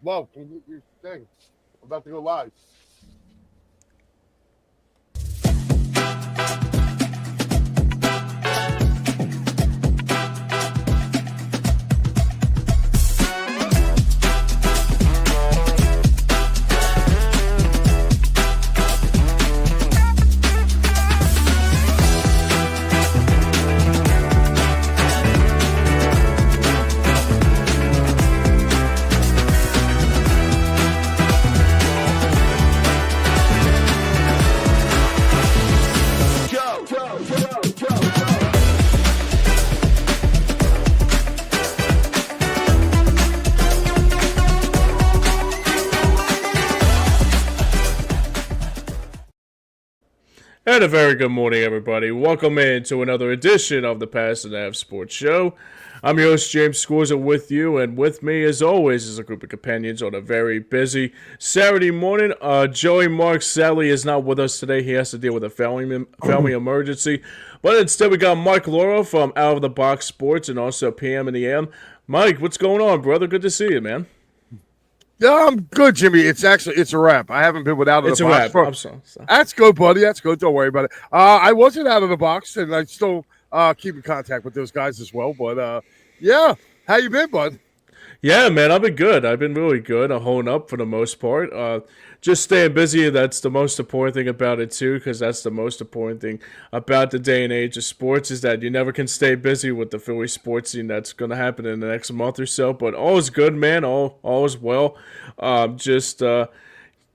Whoa, can you get your thing? I'm about to go live. And a very good morning, everybody. Welcome in to another edition of the Pass and Av Sports Show. I'm your host, James Squirza, with you, and with me, as always, is a group of companions on a very busy Saturday morning. Joey Mark sadly is not with us today. He has to deal with a family emergency. But instead, we got Mike Lauro from Out of the Box Sports and also PM in the AM. Mike, what's going on, brother? Good to see you, man. Yeah, I'm good, Jimmy. It's a wrap. I haven't been without It's the a box. wrap. I'm sorry. That's good, buddy. That's good. Don't worry about it. I wasn't out of the box, and I still keep in contact with those guys as well. But yeah, how you been, bud? Yeah, man, I've been good. I've been really good. I'm holding up for the most part. Just staying busy. That's the most important thing about it, too, because that's the most important thing about the day and age of sports is that you never can stay busy with the Philly sports scene that's going to happen in the next month or so. But all is good, man. All is well. Just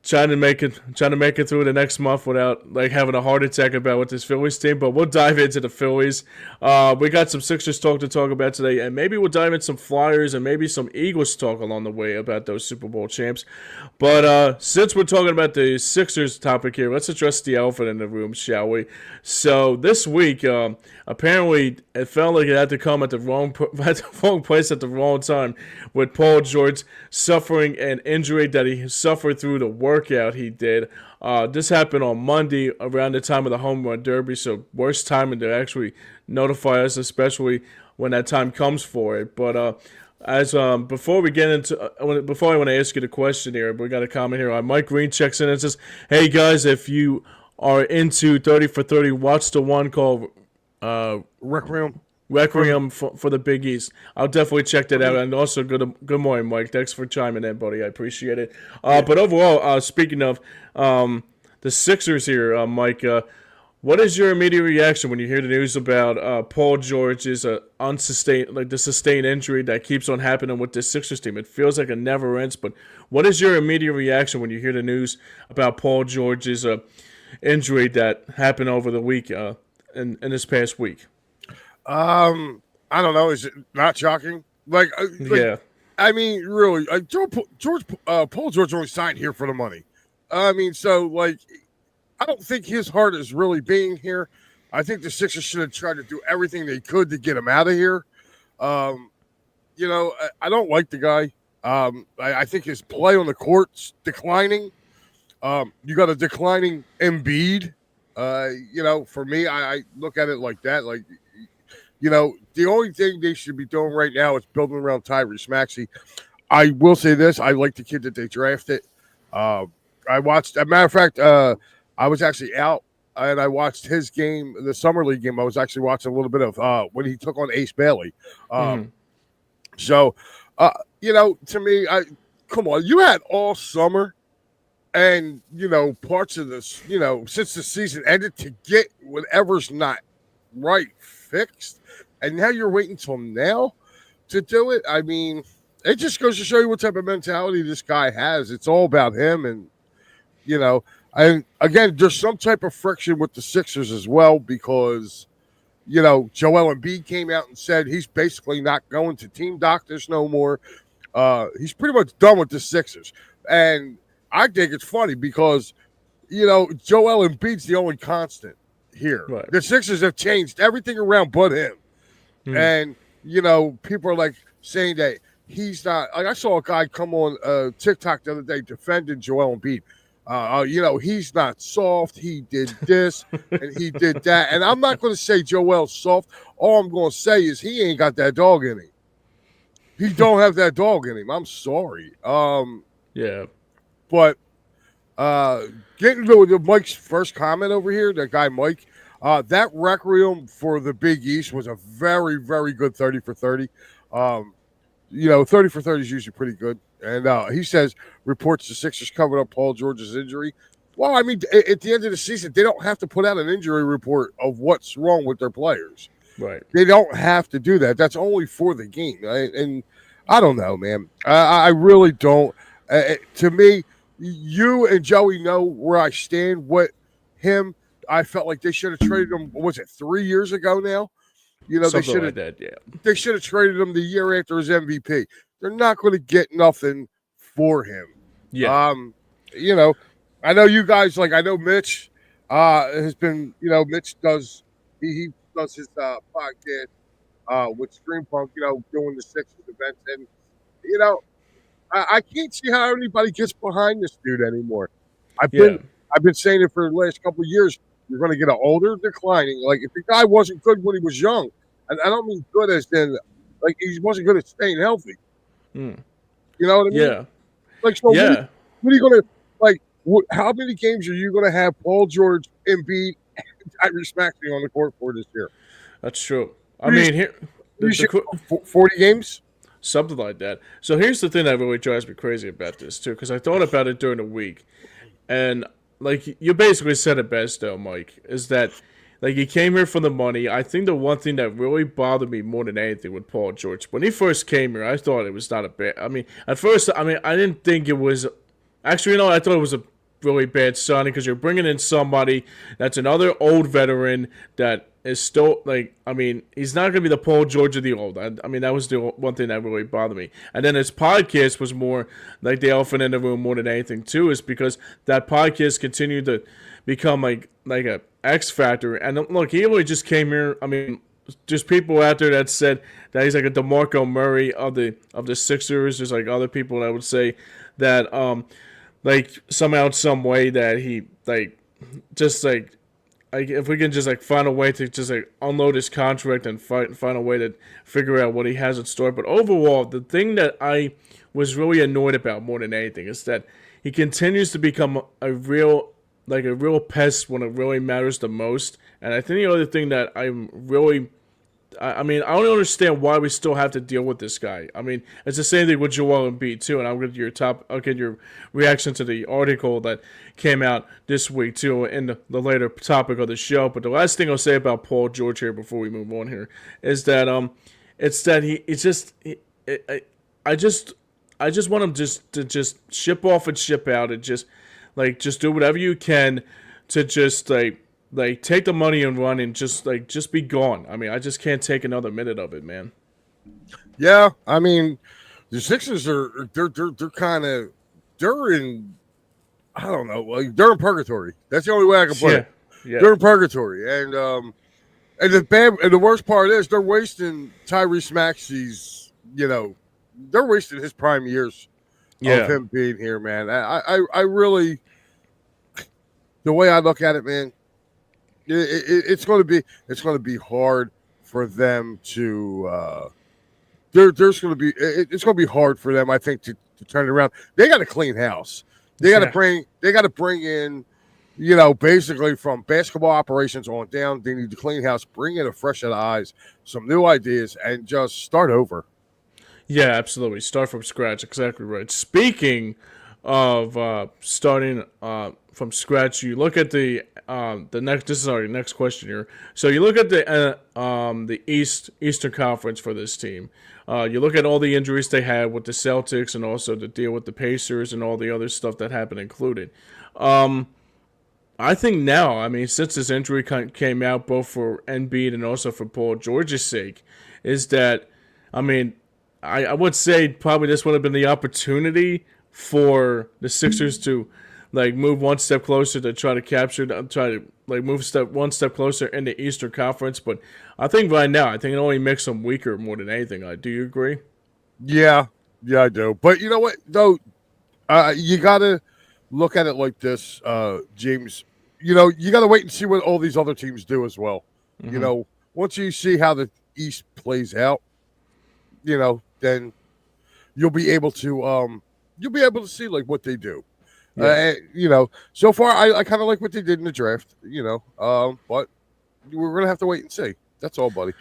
trying to make it through the next month without like having a heart attack about with this Phillies team. But we'll dive into the Phillies. We got some Sixers talk to talk about today, and maybe we'll dive into some Flyers and maybe some Eagles talk along the way about those Super Bowl champs. But since we're talking about the Sixers topic here, let's address the elephant in the room, shall we? So this week, apparently, it felt like it had to come at the wrong place at the wrong time, with Paul George suffering an injury that he suffered through the workout he did. This happened on Monday around the time of the home run derby, so worst timing to actually notify us, especially when that time comes for it. But as before we get into before I want to ask you the question here, we got a comment here. Mike Green checks in and says, "Hey guys, if you are into 30 for 30, watch the one called Requiem for the Big East. I'll definitely check that out. And also, good morning, Mike. Thanks for chiming in, buddy. I appreciate it. But overall, speaking of the Sixers here, Mike, what is your immediate reaction when you hear the news about Paul George's the sustained injury that keeps on happening with this Sixers team? It feels like it never ends. But what is your immediate reaction when you hear the news about Paul George's injury that happened over the week in this past week? I don't know. Is it not shocking? Yeah. I mean, really, Paul George only signed here for the money. I mean, so like, I don't think his heart is really being here. I think the Sixers should have tried to do everything they could to get him out of here. I don't like the guy. I think his play on the court's declining. You got a declining Embiid. For me, I look at it like that. Like, the only thing they should be doing right now is building around Tyrese Maxey. I will say this. I like the kid that they drafted. I watched, as a matter of fact, I was actually out and I watched his game, the Summer League game. I was actually watching a little bit of when he took on Ace Bailey. So, to me, come on, you had all summer and, parts of this, since the season ended to get whatever's not right fixed. And now you're waiting till now to do it. I mean, it just goes to show you what type of mentality this guy has. It's all about him. And, and again, there's some type of friction with the Sixers as well because, Joel Embiid came out and said he's basically not going to team doctors no more. He's pretty much done with the Sixers. And I think it's funny because, Joel Embiid's the only constant here. Right. The Sixers have changed everything around but him. And, people are like saying that he's not. Like I saw a guy come on TikTok the other day defending Joel Embiid. He's not soft. He did this and he did that. And I'm not going to say Joel's soft. All I'm going to say is he ain't got that dog in him. He don't have that dog in him. I'm sorry. Yeah. But getting to Mike's first comment over here, that guy Mike, that Requiem for the Big East was a very, very good 30 for 30. 30 for 30 is usually pretty good. And he says reports the Sixers covered up Paul George's injury. Well, I mean, at the end of the season, they don't have to put out an injury report of what's wrong with their players. Right. They don't have to do that. That's only for the game. And I don't know, man. I really don't. To me, you and Joey know where I stand with him. I felt like they should have traded him. Was it 3 years ago now? They Something should like have. that. Yeah. They should have traded him the year after his MVP. They're not going to get nothing for him. Yeah. I know you guys I know Mitch has been. Mitch does he does his podcast with Stream Punk. Doing the Sixers events, and I can't see how anybody gets behind this dude anymore. I've Yeah. been saying it for the last couple of years. You're going to get an older, declining. Like if the guy wasn't good when he was young, and I don't mean good as in he wasn't good at staying healthy. Mm. You know what I mean? Yeah. So Yeah. what are you going to how many games are you going to have Paul George, Embiid, and Tyrese Maxey on the court for this year? That's true. I mean, here, 40 games. Something like that. So here's the thing that really drives me crazy about this too, because I thought about it during the week, and you basically said it best, though, Mike, is that he came here for the money. I think the one thing that really bothered me more than anything with Paul George, when he first came here, I thought it was not a bad. I mean, at first, I didn't think it was. Actually, I thought it was a really bad signing because you're bringing in somebody that's another old veteran that is still he's not going to be the Paul George of the old. I mean, that was the one thing that really bothered me. And then his podcast was more like the elephant in the room more than anything too, is because that podcast continued to become like a X factor. And look, he really just came here. I mean, just people out there that said that he's like a DeMarco Murray of the Sixers. There's other people that would say that somehow some way that he if we can just find a way to just unload his contract and find a way to figure out what he has in store. But overall, the thing that I was really annoyed about more than anything is that he continues to become a real pest when it really matters the most. And I think the other thing that I'm really I don't understand why we still have to deal with this guy. I mean, it's the same thing with Joel Embiid too, and I'll get your reaction to the article that came out this week too in the later topic of the show. But the last thing I'll say about Paul George here before we move on here is that I just want him to just ship off and ship out and just do whatever you can to just take the money and run and just be gone. I mean, I just can't take another minute of it, man. Yeah, I mean, the Sixers are they're kind of they're in I don't know, they're in purgatory. That's the only way I can put it. Yeah. They're in purgatory, and the worst part is they're wasting Tyrese Maxey's. They're wasting his prime years of him being here, man. I really, the way I look at it, man. It's going to be hard for them to. It's going to be hard for them, I think, to turn it around. They got to clean house. They got to bring in, basically from basketball operations on down. They need to clean house, bring in a fresh set of eyes, some new ideas, and just start over. Yeah, absolutely. Start from scratch. Exactly right. Speaking of starting from scratch, you look at the next. This is our next question here. So you look at the Eastern Conference for this team. You look at all the injuries they had with the Celtics and also the deal with the Pacers and all the other stuff that happened included. I think now, since this injury came out both for Embiid and also for Paul George's sake, is that I would say probably this would have been the opportunity for the Sixers to move one step closer to try to move one step closer in the Eastern Conference. But I think right now, it only makes them weaker more than anything. Do you agree? Yeah, I do. But you know what, though? You got to look at it like this, James. You got to wait and see what all these other teams do as well. Mm-hmm. Once you see how the East plays out, then you'll be able to see like what they do. Yeah. So far I kind of like what they did in the draft. But we're gonna have to wait and see. That's all, buddy.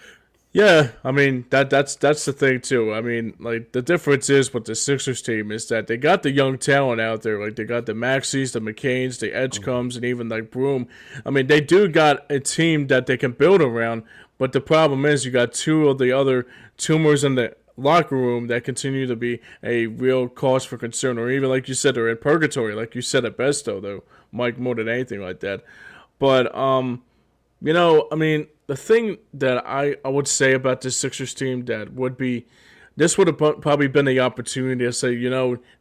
Yeah, I mean that's the thing too. I mean, like the difference is with the Sixers team is that they got the young talent out there. Like they got the Maxis, the McCains, the Edgecombs, and even like Broom. I mean, they do got a team that they can build around. But the problem is you got two of the other tumors in the locker room that continue to be a real cause for concern, or even like you said, they're in purgatory. Like you said it best though, Mike, more than anything like that. But I mean, the thing that I would say about this Sixers team that would be this would have probably been the opportunity to say,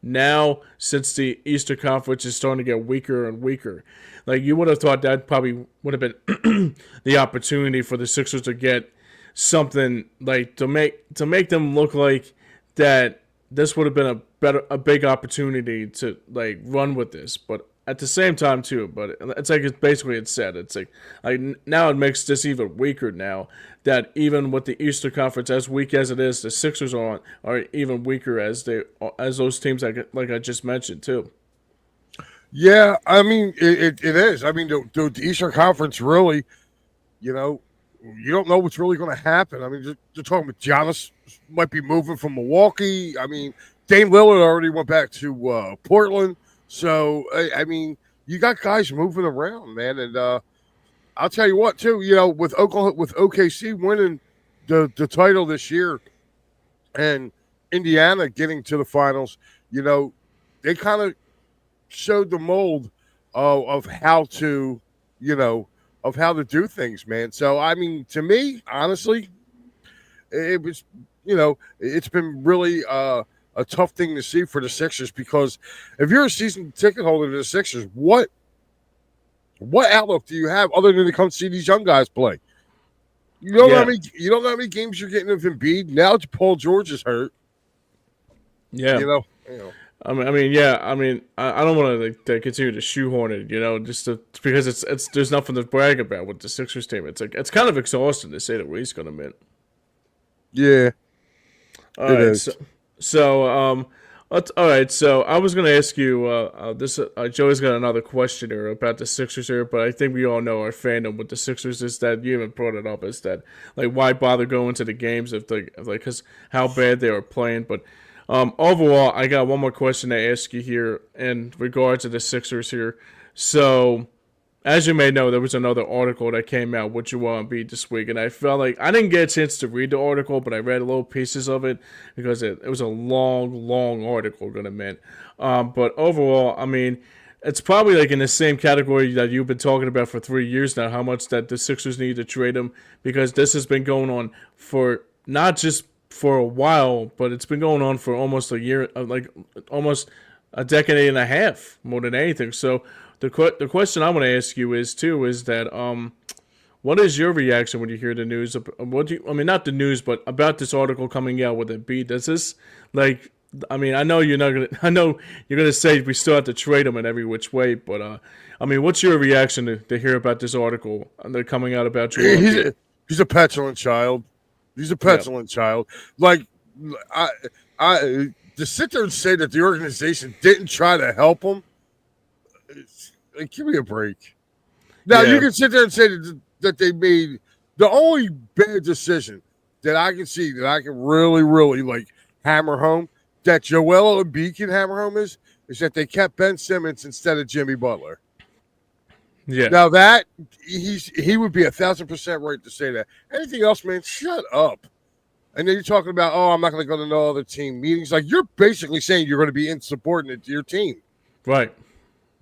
now since the Eastern Conference is starting to get weaker and weaker, like you would have thought that probably would have been the opportunity for the Sixers to get something like to make them look like that this would have been a big opportunity to like run with this, but at the same time too, but it's like it's said. It's like now it makes this even weaker now that even with the Eastern Conference as weak as it is, the Sixers are even weaker as those teams like I just mentioned too. Yeah, I mean it is. I mean the Eastern Conference really, you don't know what's really going to happen. I mean, they're talking about Giannis might be moving from Milwaukee. I mean, Dame Lillard already went back to Portland. So, I mean, you got guys moving around, man. And I'll tell you what, too, with OKC winning the title this year and Indiana getting to the finals, they kind of showed the mold of how to, of how to do things, man. So, I mean, to me, honestly, it was, it's been really a tough thing to see for the Sixers because if you're a season ticket holder to the Sixers, what outlook do you have other than to come see these young guys play? You don't know how many games you're getting of Embiid. Now Paul George is hurt. Yeah. I mean, yeah. I mean, I don't want to continue to shoehorn it, just because it's there's nothing to brag about with the Sixers team. It's like it's kind of exhausting to say the least. Gonna admit. Yeah. All right. Is. So all right. So I was gonna ask you this. Joey's got another question here about the Sixers here, but I think we all know our fandom with the Sixers is that you even brought it up is that like why bother going to the games if because how bad they are playing, but. Overall, I got one more question to ask you here in regards to the Sixers here. So, as you may know, there was another article that came out, What You Want to Be this week, and I felt like I didn't get a chance to read the article, but I read little pieces of it because it was a long article, gonna admit. But overall, I mean, it's probably like in the same category that you've been talking about for 3 years now, how much that the Sixers need to trade him, because this has been going on for not just for a while, but it's been going on for almost a year, like almost a decade and a half, more than anything. So the question I want to ask you is that what is your reaction when you hear the news? Not the news, but about this article coming out with Embiid? Does this like? I mean, I know you're gonna say we still have to trade him in every which way, but I mean, what's your reaction to hear about this article that's coming out about you? He's a petulant child. He's a petulant child. Like, I to sit there and say that the organization didn't try to help him, like, give me a break. Now, you can sit there and say that they made the only bad decision that I can see that I can really, really, like, hammer home, that Joel Embiid can hammer home is that they kept Ben Simmons instead of Jimmy Butler. Yeah. Now that he would be 1,000% right to say that. Anything else, man? Shut up. And then you're talking about, I'm not going to go to no other team meetings. Like, you're basically saying you're going to be insubordinate to your team, right?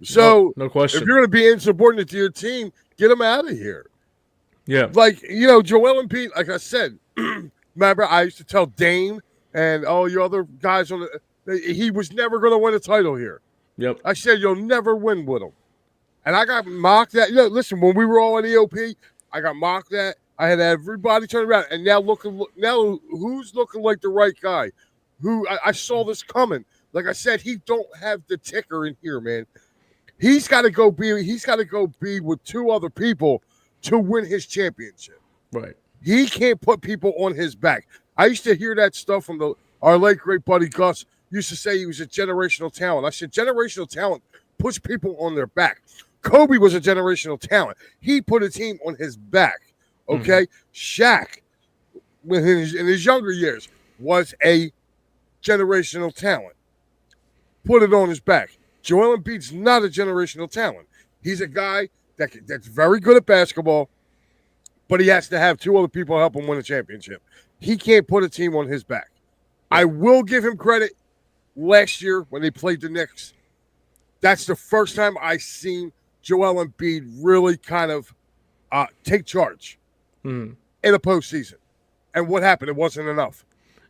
So no question. If you're going to be insubordinate to your team, get them out of here. Yeah. Like Joel Embiid. Like I said, remember I used to tell Dame and all your other guys he was never going to win a title here. Yep. I said you'll never win with him. And I got mocked at. Listen, when we were all on EOP, I got mocked at. I had everybody turn around, and now who's looking like the right guy? Who I saw this coming. Like I said, he don't have the ticker in here, man. He's got to go be with two other people to win his championship. Right. He can't put people on his back. I used to hear that stuff from our late great buddy Gus used to say he was a generational talent. I said generational talent puts people on their back. Kobe was a generational talent. He put a team on his back. Okay, Shaq, in his younger years, was a generational talent. Put it on his back. Joel Embiid's not a generational talent. He's a guy that's very good at basketball, but he has to have two other people help him win a championship. He can't put a team on his back. I will give him credit. Last year when they played the Knicks, that's the first time I seen Joel Embiid really kind of take charge in a postseason. And what happened? It wasn't enough.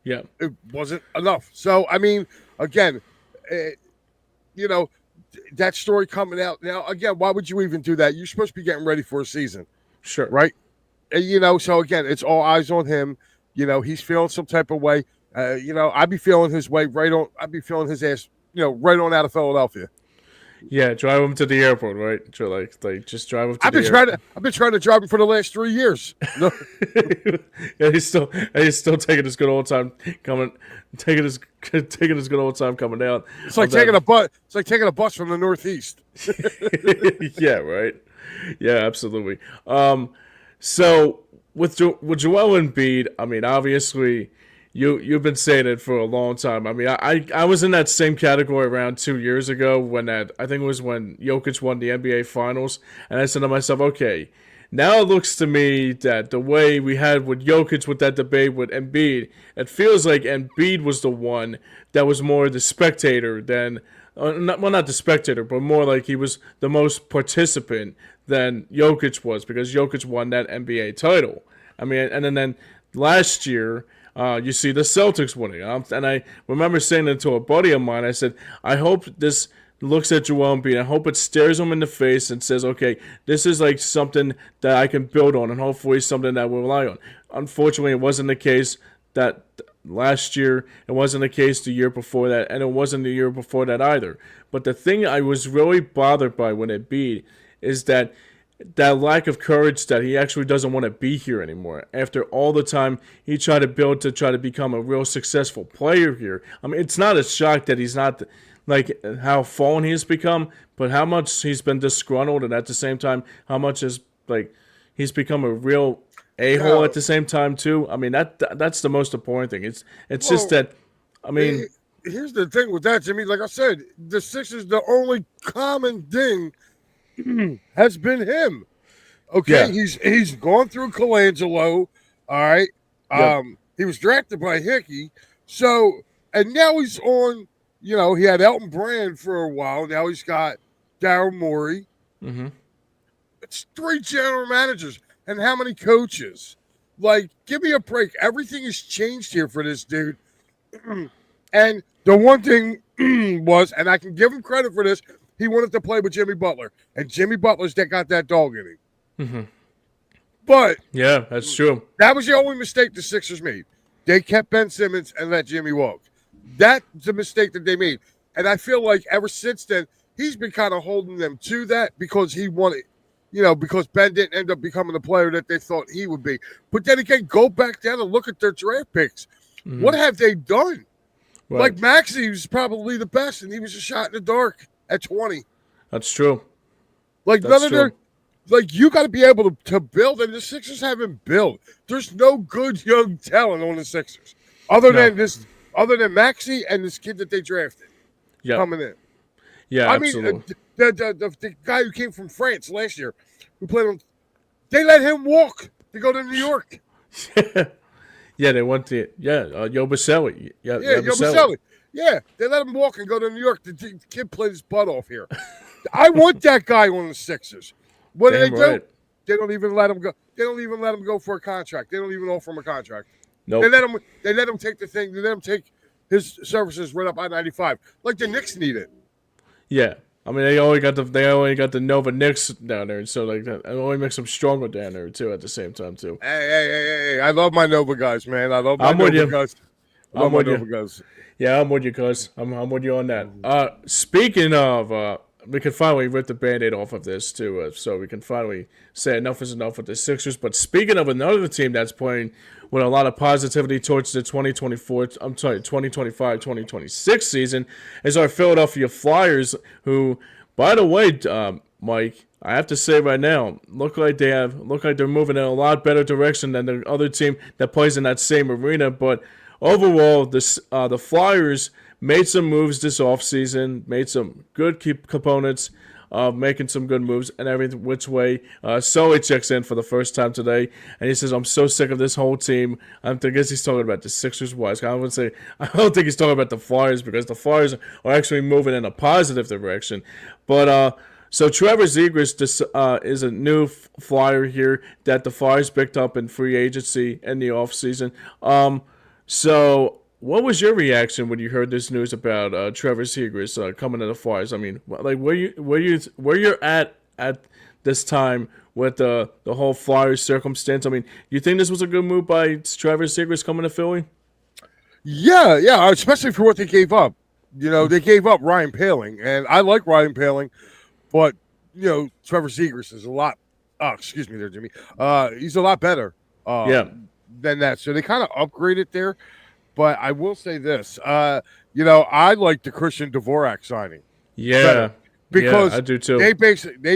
Yeah. It wasn't enough. So, I mean, again, that story coming out. Now, again, why would you even do that? You're supposed to be getting ready for a season. Sure. Right? So, again, it's all eyes on him. He's feeling some type of way. I'd be feeling his way I'd be feeling his ass, right on out of Philadelphia. Yeah, drive him to the airport, right? Like just drive him to the airport. I've been trying to drive him for the last 3 years. No. Yeah, he's still taking his good old time coming, taking his good old time coming down. It's like taking a bus. It's like taking a bus from the Northeast. Yeah, right. Yeah, absolutely. So with Joel Embiid, I mean, obviously, you've been saying it for a long time. I mean, I was in that same category around 2 years ago when I think it was when Jokic won the NBA Finals, and I said to myself, okay, now it looks to me that the way we had with Jokic with that debate with Embiid, it feels like Embiid was the one that was more the spectator than, not the spectator, but more like he was the most participant than Jokic was, because Jokic won that NBA title. I mean, and then last year, you see the Celtics winning. And I remember saying it to a buddy of mine. I said, I hope this looks at Joel Embiid. I hope it stares him in the face and says, okay, this is like something that I can build on, and hopefully something that we'll rely on. Unfortunately, it wasn't the case that last year. It wasn't the case the year before that, and it wasn't the year before that either. But the thing I was really bothered by when Embiid is that lack of courage, that he actually doesn't want to be here anymore after all the time he tried to build to try to become a real successful player here. I mean, it's not a shock that he's not, like, how fallen he has become, but how much he's been disgruntled, and at the same time how much is, like, he's become a real a-hole at the same time too. I mean, that's the most important thing. It's just that, I mean, here's the thing with that, Jimmy. Like I said, the Sixers, the only common thing has been him. Okay, yeah. He's gone through Colangelo. All right. Yep. He was drafted by Hickey. So, and now he's on, he had Elton Brand for a while. Now he's got Daryl Morey. Mm-hmm. It's 3 general managers. And how many coaches? Like, give me a break. Everything has changed here for this dude. And the one thing was, and I can give him credit for this, he wanted to play with Jimmy Butler. And Jimmy Butler's that got that dog in him. Mm-hmm. But yeah, that's true. That was the only mistake the Sixers made. They kept Ben Simmons and let Jimmy walk. That's the mistake that they made. And I feel like ever since then, he's been kind of holding them to that because he wanted, because Ben didn't end up becoming the player that they thought he would be. But then again, go back down and look at their draft picks. Mm-hmm. What have they done? Right. Like Maxey was probably the best, and he was a shot in the dark at 20. That's true. Like, none of their, like, you got to be able to build, and the Sixers haven't built. There's no good young talent on the Sixers other than Maxey and this kid that they drafted coming in. Yeah, I absolutely. mean, the guy who came from France last year, who played on, they let him walk to go to New York. Yeah, they went to Yobusele. Yobusele. Yeah, they let him walk and go to New York. The kid played his butt off here. I want that guy on the Sixers. What do they do? Right. They don't even let him go. They don't even let him go for a contract. They don't even offer him a contract. Nope. They let him take the thing. They let him take his services right up I-95, like the Knicks need it. Yeah, I mean they only got the Nova Knicks down there, so like that it only makes them stronger down there too. At the same time too. Hey! I love my Nova guys, man. I love my Nova guys. I'm with you. Yeah, I'm with you, cuz. I'm with you on that. Speaking of, we can finally rip the Band-Aid off of this too, so we can finally say enough is enough with the Sixers. But speaking of another team that's playing with a lot of positivity towards the 2025-2026 season is our Philadelphia Flyers, who, by the way, Mike, I have to say right now, look like they're moving in a lot better direction than the other team that plays in that same arena. But overall, the Flyers made some moves this offseason, made some good components, making some good moves and every which way. Sully checks in for the first time today, and he says, "I'm so sick of this whole team." I guess he's talking about the Sixers. Wise, I don't think he's talking about the Flyers, because the Flyers are actually moving in a positive direction. But so Trevor Zegras is a new Flyer here that the Flyers picked up in free agency in the offseason. So what was your reaction when you heard this news about Trevor Zegras coming to the Flyers? I mean, like where you're at this time with the whole Flyers circumstance? I mean, you think this was a good move by Trevor Zegras coming to Philly? Yeah, especially for what they gave up. They gave up Ryan Poehling, and I like Ryan Poehling, but Trevor Zegras is a lot. Excuse me, there, Jimmy. He's a lot better. Than that. So they kind of upgraded there. But I will say this, I like the Christian Dvorak signing. Yeah, because I do too. They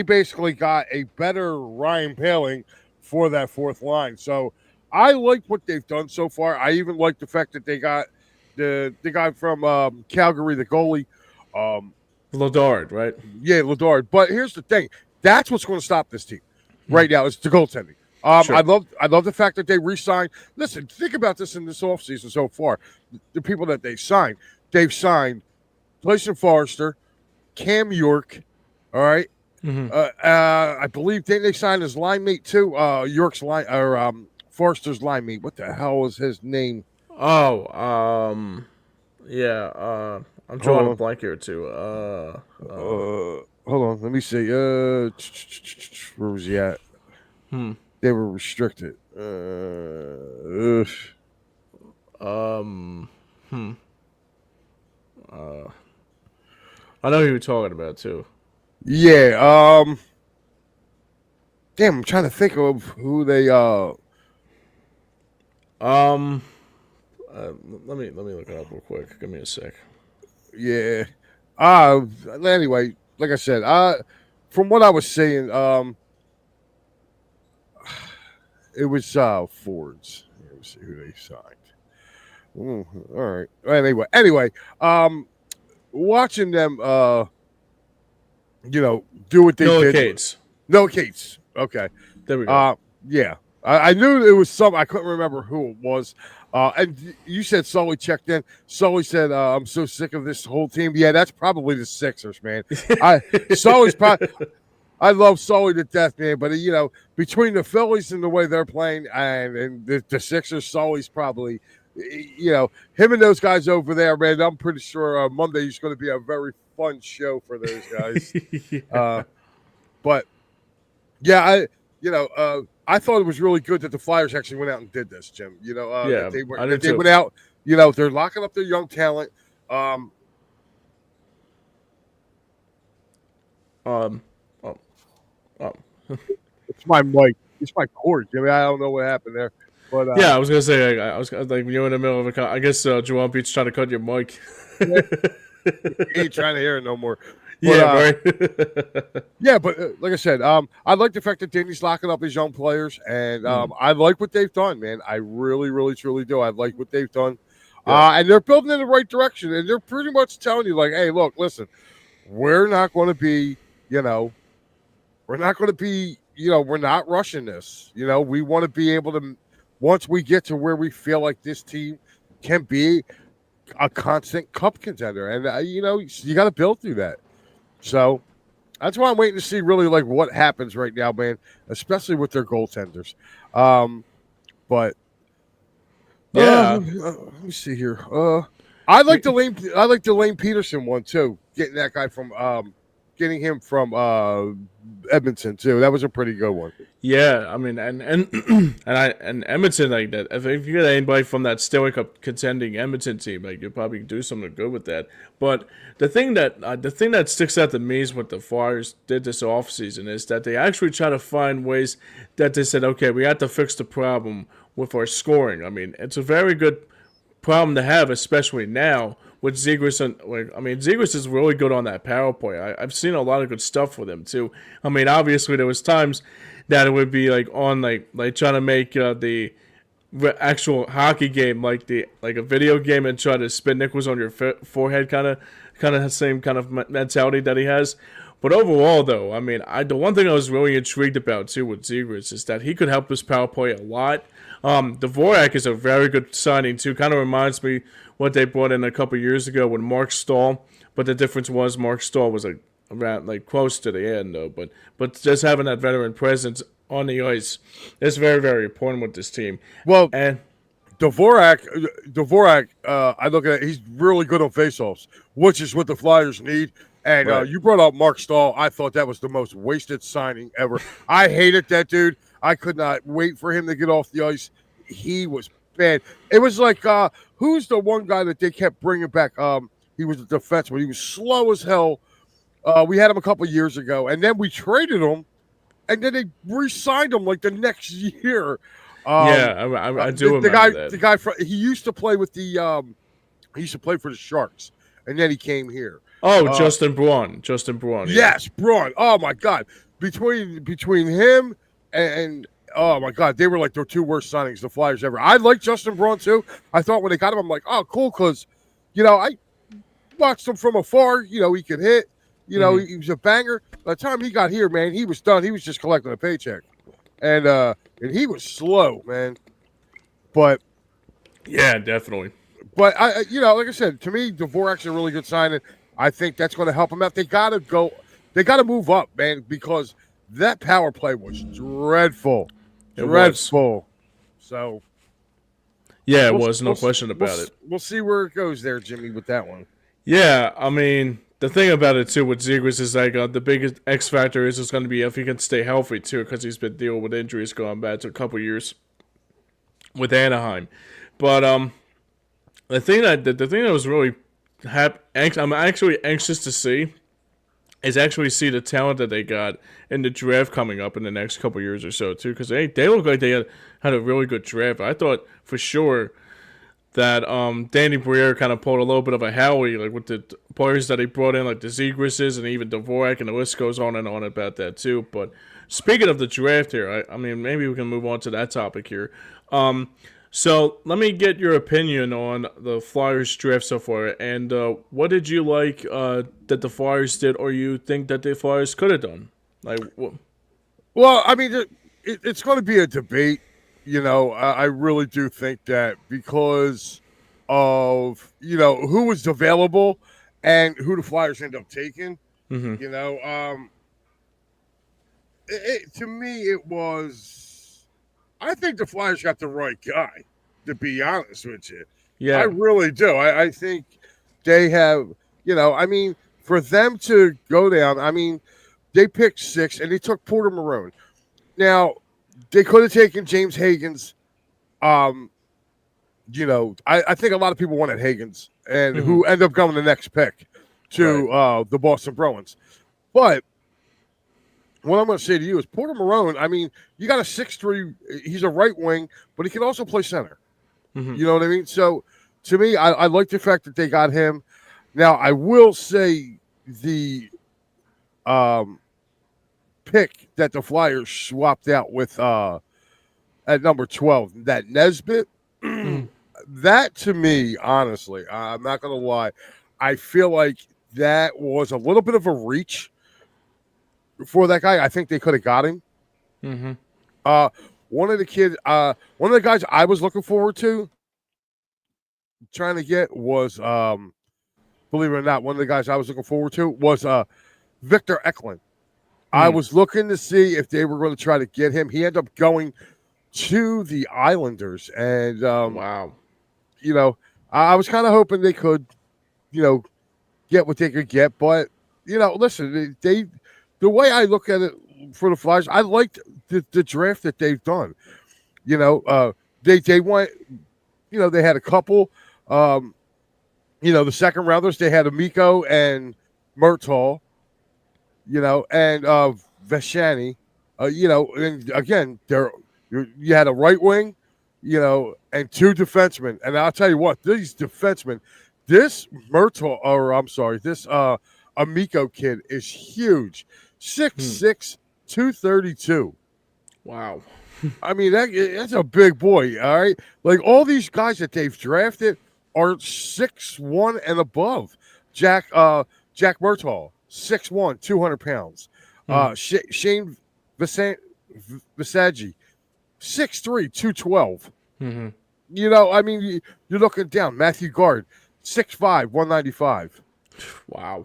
basically got a better Ryan Poehling for that fourth line. So I like what they've done so far. I even like the fact that they got the guy from Calgary, the goalie, Ladard, right? Yeah, Ladard. But here's the thing: that's what's going to stop this team right now. It's the goaltending. Sure. I love the fact that they re-signed. Listen, think about this in this offseason so far. The people that they've signed Clayton Forrester, Cam York, all right? Mm-hmm. I believe they signed his line mate too, York's line or Forrester's line mate. What the hell was his name? I'm drawing a blank here too. Hold on, let me see. Where was he at? They were restricted. I know who you're talking about too. Yeah. Damn, I'm trying to think of who they. Let me look it up real quick. Give me a sec. Yeah. Anyway, like I said, from what I was saying, it was Ford's. Let me see who they signed. All right. Anyway, watching them, do what they did. Cates. No Cates. Okay. There we go. Yeah. I knew it was some. I couldn't remember who it was. And you said Sully checked in. Sully said, "I'm so sick of this whole team." Yeah, that's probably the Sixers, man. Sully's probably. I love Sully to death, man. But between the Phillies and the way they're playing, and the Sixers, Sully's probably, him and those guys over there, man. I'm pretty sure Monday is going to be a very fun show for those guys. But yeah, I thought it was really good that the Flyers actually went out and did this, Jim. They went out. They're locking up their young talent. It's my mic. It's my cord, Jimmy. I don't know what happened there. But I was gonna say, I was like, you're in the middle of I guess Joel Beach trying to cut your mic. He ain't trying to hear it no more. But, right. Yeah, but like I said, I like the fact that Danny's locking up his young players, and I like what they've done, man. I really, really, truly do. I like what they've done, and they're building in the right direction, and they're pretty much telling you, like, hey, look, listen, we're not going to be, we're not going to be, we're not rushing this. We want to be able to, once we get to where we feel like this team can be a constant cup contender, and you got to build through that. So that's why I'm waiting to see really like what happens right now, man, especially with their goaltenders. But let me see here. I like the Lane Peterson one too. Getting him from Edmonton too. That was a pretty good one. Yeah, I mean, and Edmonton, like that. If you get anybody from that Stanley Cup contending Edmonton team, like you probably do something good with that. But the thing that sticks out to me is what the Flyers did this offseason is that they actually try to find ways that they said, okay, we have to fix the problem with our scoring. I mean, it's a very good problem to have, especially now with Zegras. And I mean, Zegras is really good on that power play. I've seen a lot of good stuff with him too. I mean, obviously there was times that it would be like on like trying to make the actual hockey game like a video game and try to spin nickels on your forehead, kind of the same kind of mentality that he has. But overall, though, I mean, the one thing I was really intrigued about too with Zegras is that he could help his power play a lot. Dvorak is a very good signing too. Kind of reminds me what they brought in a couple years ago with Mark Stahl, but the difference was Mark Stahl was like around like close to the end though. But just having that veteran presence on the ice is very, very important with this team. Well, And Dvorak, I look at it, he's really good on faceoffs, which is what the Flyers need. And Right. you brought up Mark Stahl. I thought that was the most wasted signing ever. I hated that dude. I could not wait for him to get off the ice. He was bad. It was like, who's the one guy that they kept bringing back? He was a defenseman. He was slow as hell. We had him a couple years ago, and then we traded him, and then they re-signed him like the next year. I do remember that. The guy he used to play with he used to play for the Sharks, and then he came here. Oh, Justin Braun. Justin Braun. Yes, Braun. Oh my God, between him and oh my God, they were like their two worst signings the Flyers ever. I like Justin Braun too. I thought when they got him, I'm like, oh cool, because I watched him from afar. He could hit. He was a banger. By the time he got here, man, he was done. He was just collecting a paycheck, and he was slow, man. But Yeah, definitely. But like I said, to me, Dvorak's a really good signing. I think that's going to help him out. They got to move up, man, because that power play was dreadful. Dreadful. So yeah, it was no question about it. We'll see where it goes there, Jimmy, with that one. Yeah, I mean, the thing about it too with Zegras is like the biggest X factor is going to be if he can stay healthy too, because he's been dealing with injuries going back to a couple years with Anaheim. But the thing that was really I'm actually anxious to see is actually see the talent that they got in the draft coming up in the next couple years or so too, because they look like they had a really good draft. I thought for sure that Danny Briere kind of pulled a little bit of a Howie, like with the players that he brought in, like the Zegrases and even Dvorak, and the list goes on and on about that too. But speaking of the draft here, I mean, maybe we can move on to that topic here. So let me get your opinion on the Flyers draft so far, and what did you like that the Flyers did, or you think that the Flyers could have done? Well, I mean, it's going to be a debate. I really do think that because of who was available and who the Flyers end up taking. Mm-hmm. To me, it was. I think the Flyers got the right guy, to be honest with you. Yeah, I really do. I think they have, for them to go down, they picked 6 and they took Porter Marone. Now, they could have taken James Higgins. I think a lot of people wanted Higgins, and who ended up going the next pick to the Boston Bruins. But what I'm going to say to you is Porter Marone, you got a 6'3", he's a right wing, but he can also play center. Mm-hmm. You know what I mean? So, to me, I like the fact that they got him. Now, I will say the pick that the Flyers swapped out with at number 12, that Nesbitt, that to me, honestly, I'm not going to lie, I feel like that was a little bit of a reach for that guy. I think they could have got him. Mm-hmm. One of the guys I was looking forward to trying to get was, believe it or not, one of the guys I was looking forward to was Victor Eklund. I was looking to see if they were going to try to get him. He ended up going to the Islanders, and wow. I was kind of hoping they could, get what they could get. But listen, the way I look at it for the Flyers, I liked the draft that they've done. They went, they had a couple. The second rounders, they had Amico and Murtaugh, and Vashani, and again, you had a right wing, and 2 defensemen. And I'll tell you what, these defensemen, this this Amico kid is huge. 6'6", 232. Wow. I mean, that's a big boy, all right? Like, all these guys that they've drafted are 6'1" and above. Jack Murtaugh, 6'1", 200 pounds. Shane Visagi, 6'3", 212. I mean, you're looking down. Matthew Gard, 6'5", 195. Wow.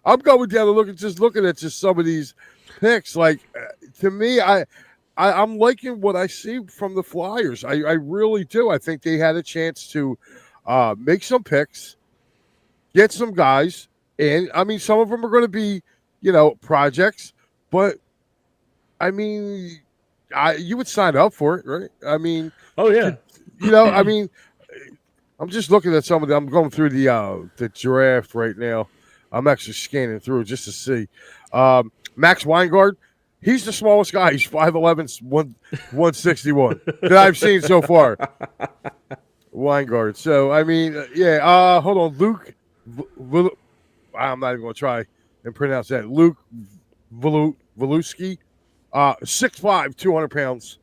I'm going down and looking at some of these picks. Like, to me, I'm liking what I see from the Flyers. I really do. I think they had a chance to make some picks, get some guys in. I mean, some of them are going to be, projects, but I mean, you would sign up for it, right? I mean, oh yeah. I mean, I'm just looking at some of them. I'm going through the draft right now. I'm actually scanning through just to see. Max Weingard, he's the smallest guy. He's 5'11", 161 that I've seen so far. Weingard. So, I mean, hold on. Luke, I'm not even going to try and pronounce that. Luke Voluski, 6'5", 200 pounds.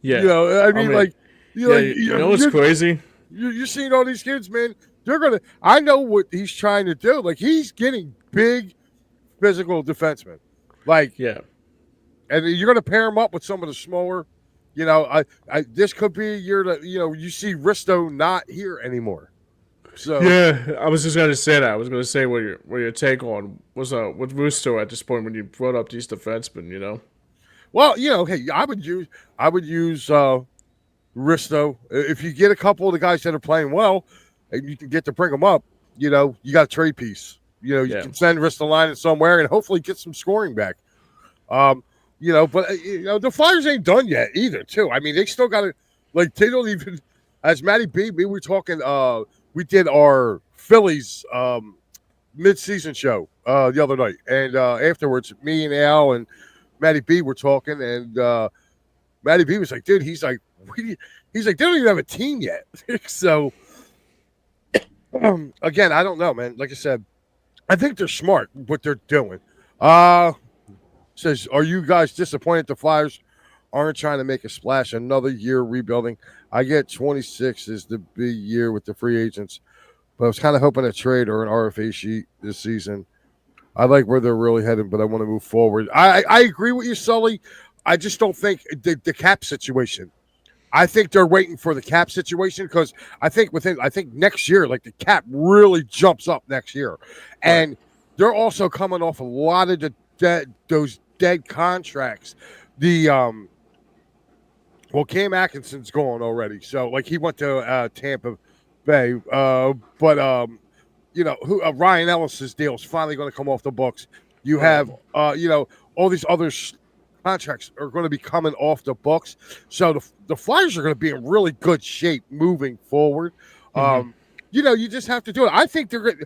Yeah. I mean, like, what's crazy? You're seeing all these kids, man. I know what he's trying to do. Like, he's getting big physical defensemen. Like, yeah. And you're going to pair him up with some of the smaller, this could be a year that, you see Risto not here anymore. So yeah, I was just going to say that. I was going to say what your take on was with Risto at this point when you brought up these defensemen, Well, hey, I would use Risto. If you get a couple of the guys that are playing well, and you can get to bring them up, you got a trade piece. You can send Risto line somewhere and hopefully get some scoring back. But the Flyers ain't done yet either. Too. I mean, they still got to they don't even. As Matty B, we were talking. We did our Phillies mid-season show the other night, and afterwards, me and Al and Matty B were talking, and Matty B was like, "Dude, he's like, they don't even have a team yet." So, again, I don't know, man. Like I said, I think they're smart what they're doing. Says, are you guys disappointed the Flyers aren't trying to make a splash? Another year rebuilding. I get 26 is the big year with the free agents, but I was kind of hoping a trade or an RFA sheet this season. I like where they're really headed, but I want to move forward. I agree with you, Sully. I just don't think the cap situation. I think they're waiting for the cap situation because I think next year, like the cap really jumps up next year, and they're also coming off a lot of those dead contracts. Cam Atkinson's gone already, so like he went to Tampa Bay, but Ryan Ellis's deal is finally going to come off the books. You have all these other contracts are going to be coming off the books, so the Flyers are going to be in really good shape moving forward. You just have to do it. I think they're going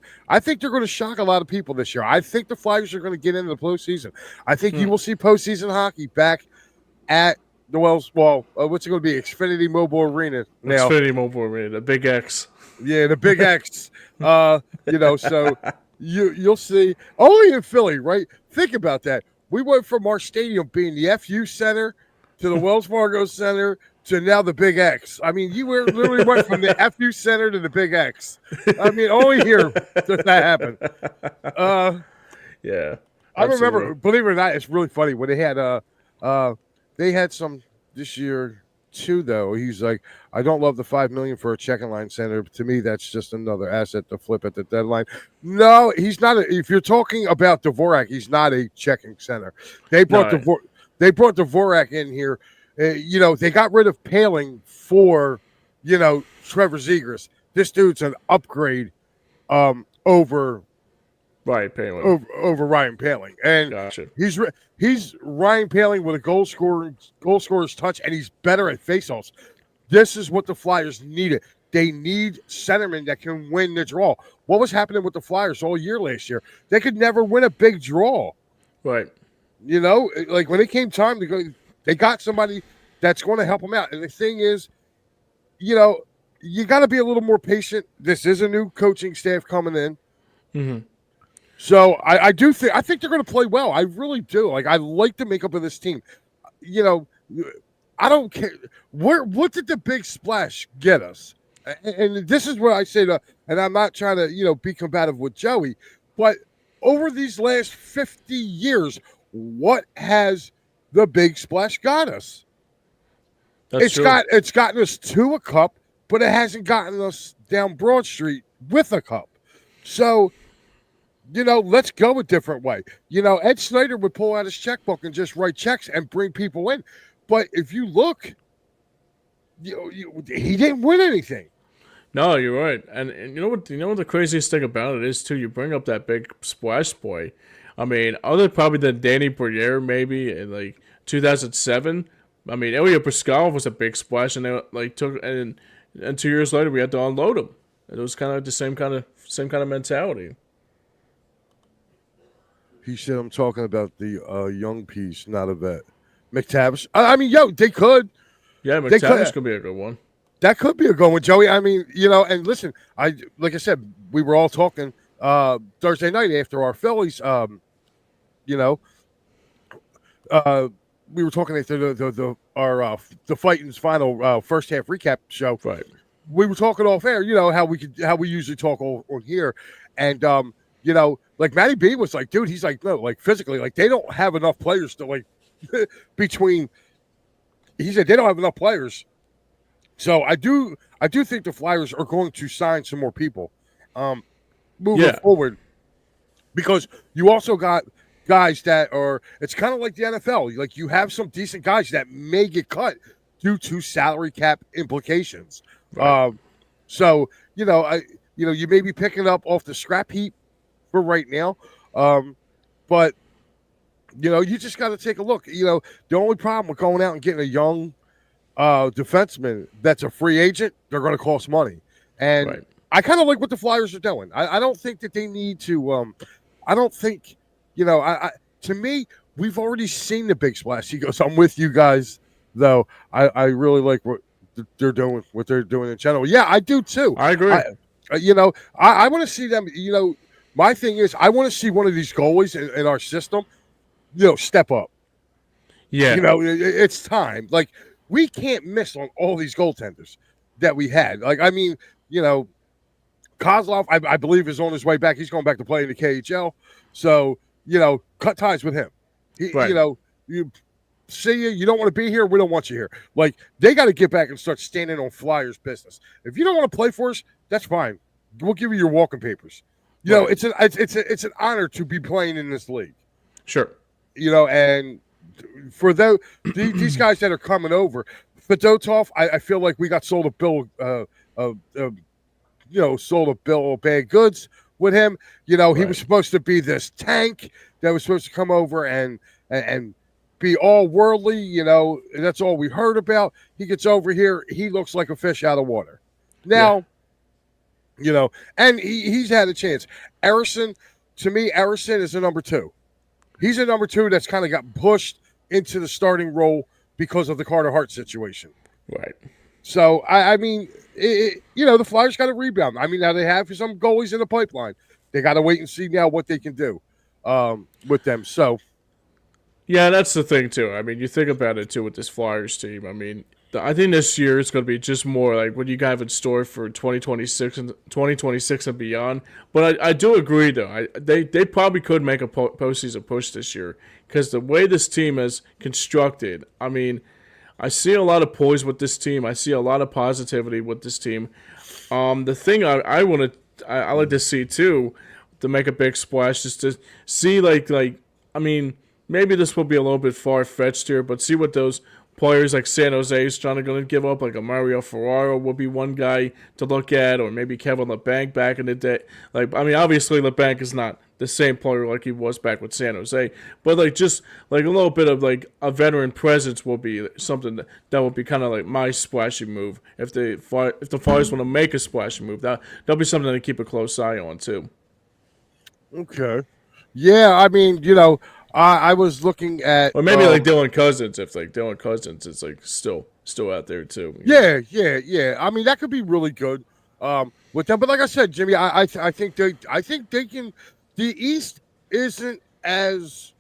to shock a lot of people this year. I think the Flyers are going to get into the postseason. I think you will see postseason hockey back at the Wells. Well, what's it going to be? Xfinity Mobile Arena now. Xfinity Mobile Arena, the Big X. Yeah, the Big X. So you'll see. Only in Philly, right? Think about that. We went from our stadium being the FU Center to the Wells Fargo Center to now the Big X. I mean, literally went from the FU Center to the Big X. I mean, only here does that happen. Yeah. I remember, believe it or not, it's really funny when they had some this year too, though. He's like, I don't love the $5 million for a checking line center. To me, that's just another asset to flip at the deadline. No, he's not. If you're talking about Dvorak, he's not a checking center. They brought Dvorak in here. They got rid of Paling for, Trevor Zegras. This dude's an upgrade over Ryan Paling. Over Ryan Paling. And gotcha. He's Ryan Paling with a goal scorer's touch, and he's better at faceoffs. This is what the Flyers needed. They need centermen that can win the draw. What was happening with the Flyers all year last year? They could never win a big draw. Right. Like when it came time to go, they got somebody that's going to help them out. And the thing is, you know, you got to be a little more patient. This is a new coaching staff coming in. Mm-hmm. So I think they're going to play well. I really do. Like, I like the makeup of this team. You know, I don't care what did the big splash get us? And this is where I say and I'm not trying to, be combative with Joey, but over these last 50 years, what has the big splash got us? That's true. It's gotten us to a cup, but it hasn't gotten us down Broad Street with a cup. So, let's go a different way. Ed Snyder would pull out his checkbook and just write checks and bring people in. But if you look, he didn't win anything. No, you're right. And you know what? You know what the craziest thing about it is too. You bring up that big splash boy. I mean, other probably than Danny Briere maybe in like 2007. I mean, Ilya Bryzgalov was a big splash, and they took and 2 years later we had to unload him. It was kind of the same kind of mentality. He said, "I'm talking about the young piece, not a vet." McTavish. I mean, they could. Yeah, McTavish could be a good one. That could be a good one, Joey. I mean, and listen, like I said, we were all talking Thursday night after our Phillies. We were talking after the Fighting's final first half recap show. Right. We were talking off air. How we usually talk on here, and like Matty B was like, dude, he's like, no, like physically, like they don't have enough players to like between. He said they don't have enough players. So I do think the Flyers are going to sign some more people moving forward, because you also got guys that are, it's kind of like the NFL. Like, you have some decent guys that may get cut due to salary cap implications. Right. So you may be picking up off the scrap heap for right now, but you just got to take a look. The only problem with going out and getting a young defenseman that's a free agent, they're going to cost money. And right. I kind of like what the Flyers are doing. I don't think that they need to I don't think, to me, we've already seen the big splash. He goes, I'm with you guys, though. I really like what they're doing in general. Yeah, I do too. I agree. I want to see them, my thing is I want to see one of these goalies in our system, step up. Yeah. It's time. Like, we can't miss on all these goaltenders that we had. Like, I mean, Kozlov, I believe, is on his way back. He's going back to play in the KHL. So, cut ties with him. Right. You see you don't want to be here. We don't want you here. Like, they got to get back and start standing on Flyers business. If you don't want to play for us, that's fine. We'll give you your walking papers. It's an honor to be playing in this league. Sure. And for these guys that are coming over, Fedotov, I feel like we got sold a bill of bad goods with him. He was supposed to be this tank that was supposed to come over and be all worldly. That's all we heard about. He gets over here, he looks like a fish out of water. Now, and he's had a chance. Ersson, to me, Ersson is a number 2. He's a number 2 that's kind of got pushed into the starting role because of the Carter Hart situation. Right. So, I mean, the Flyers got to rebound. I mean, now they have some goalies in the pipeline. They got to wait and see now what they can do with them. So, yeah, that's the thing, too. I mean, you think about it, too, with this Flyers team. I mean, I think this year is going to be just more like what you have in store for 2026 and beyond. But I do agree, though. They probably could make a postseason push this year, because the way this team is constructed, I mean, I see a lot of poise with this team. I see a lot of positivity with this team. The thing I like to see, too, to make a big splash, is to see, I mean, maybe this will be a little bit far-fetched here, but see what those players like San Jose is trying to give up, like a Mario Ferraro will be one guy to look at, or maybe Kevin LeBanc back in the day. Obviously LeBanc is not the same player like he was back with San Jose, but just a little bit of a veteran presence will be something that will be kind of like my splashy move. If the Flyers want to make a splashy move, that'll be something to keep a close eye on too. Okay. Yeah, I mean, I was looking at, Or maybe like Dylan Cousins, if like Dylan Cousins is like still out there too. yeah. I mean, that could be really good with them. But like I said, Jimmy, I think they can. The East isn't as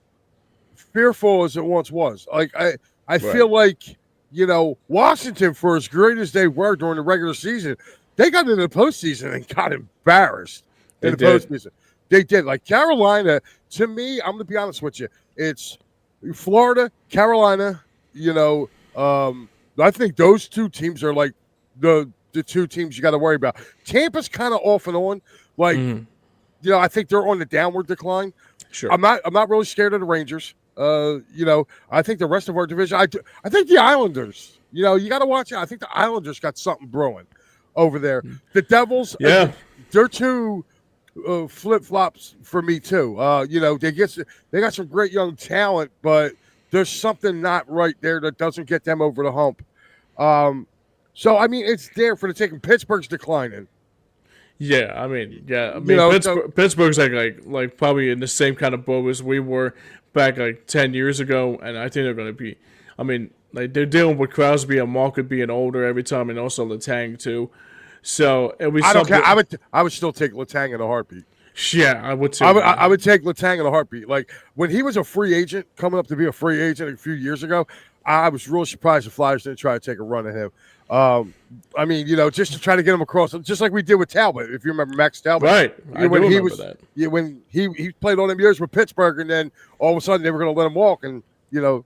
fearful as it once was. Like I Right. feel like Washington, for as great as they were during the regular season, they got into the postseason and got embarrassed in They the did. postseason. They did. Like Carolina, to me, I'm going to be honest with you. It's Florida, Carolina. I think those two teams are like the two teams you got to worry about. Tampa's kind of off and on. Like, I think they're on the downward decline. Sure. I'm not really scared of the Rangers. I think the rest of our division. I think the Islanders. You got to watch out. I think the Islanders got something brewing over there. The Devils. Yeah. They're two flip flops for me too. They got some great young talent, but there's something not right there that doesn't get them over the hump. So I mean, it's there for the taking. Pittsburgh's declining. Yeah, I mean, Pittsburgh's like probably in the same kind of boat as we were back like 10 years ago, and I think they're going to be. I mean, like they're dealing with Crosby and Malkin being older every time, and also Letang too. So it'll be. I don't care. I would still take Letang in a heartbeat. Yeah, I would too. I would take Letang in a heartbeat. Like when he was a free agent, coming up to be a free agent a few years ago, I was really surprised the Flyers didn't try to take a run at him. I mean, just to try to get him across, just like we did with Talbot. If you remember Max Talbot, right? I when do he remember was, that. Yeah, when he played all them years with Pittsburgh, and then all of a sudden they were going to let him walk, and the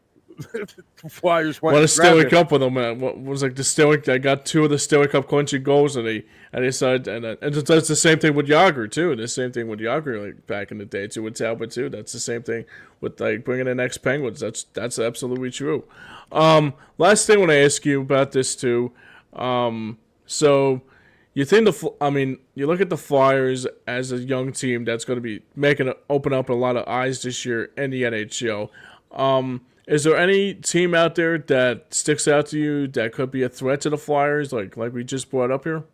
Flyers went. What a Stanley Cup with him, man! What was like the Stanley? I got 2 of the Stanley Cup clinching goals, and they said, and it does the same thing with Yager too. The same thing with Yager, like back in the day too, with Talbot too. That's the same thing with like bringing in ex-Penguins. That's absolutely true. Last thing I want to ask you about this too. So you think you look at the Flyers as a young team that's going to be open up a lot of eyes this year in the NHL. Is there any team out there that sticks out to you that could be a threat to the Flyers, like we just brought up here?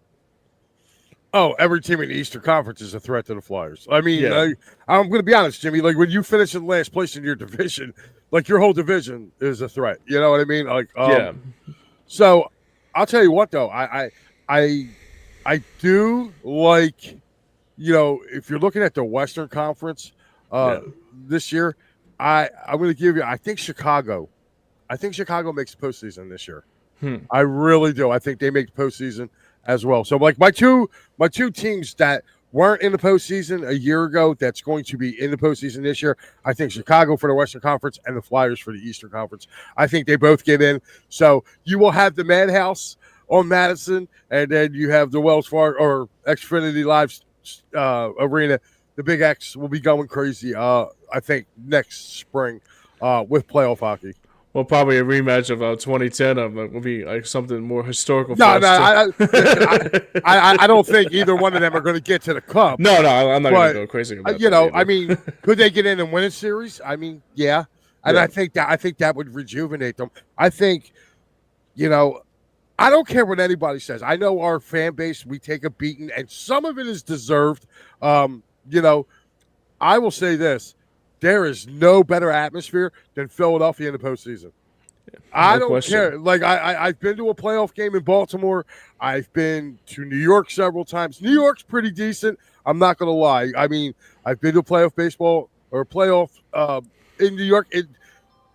Oh, every team in the Eastern Conference is a threat to the Flyers. I mean, Yeah. I'm going to be honest, Jimmy. Like when you finish in last place in your division, like your whole division is a threat. You know what I mean? Like, Yeah. So I'll tell you what, though, I do like, if you're looking at the Western Conference this year, I'm going to give you. I think Chicago makes the postseason this year. I really do. I think they make the postseason as well. So, like my two teams that weren't in the postseason a year ago, that's going to be in the postseason this year. I think Chicago for the Western Conference and the Flyers for the Eastern Conference. I think they both get in. So you will have the Madhouse on Madison, and then you have the Wells Fargo or Xfinity Live Arena. The Big X will be going crazy. I think next spring with playoff hockey. Well, probably a rematch of 2010 will be like something more historical. No, I don't think either one of them are going to get to the Cup. No, I'm not going to go crazy about that. I mean, could they get in and win a series? I mean, yeah, and I think that would rejuvenate them. I think, I don't care what anybody says. I know our fan base, we take a beating, and some of it is deserved. I will say this. There is no better atmosphere than Philadelphia in the postseason. Yeah, I don't care. Like I've been to a playoff game in Baltimore. I've been to New York several times. New York's pretty decent. I'm not going to lie. I mean, I've been to playoff baseball or playoff in New York.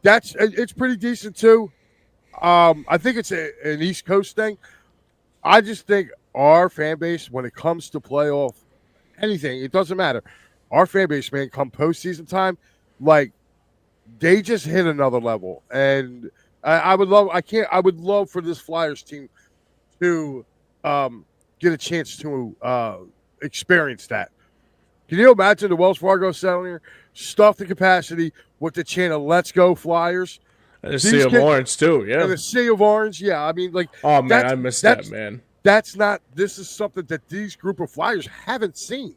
It's pretty decent too. I think it's an East Coast thing. I just think our fan base, when it comes to playoff anything, it doesn't matter. Our fan base, man, come postseason time, like they just hit another level. And I would love for this Flyers team to get a chance to experience that. Can you imagine the Wells Fargo Center stuffed to capacity with the chant of "Let's Go Flyers"? And the Sea of Orange too, yeah. And the Sea of Orange, yeah. I mean, like, oh man, I missed that, man. This is something that these group of Flyers haven't seen.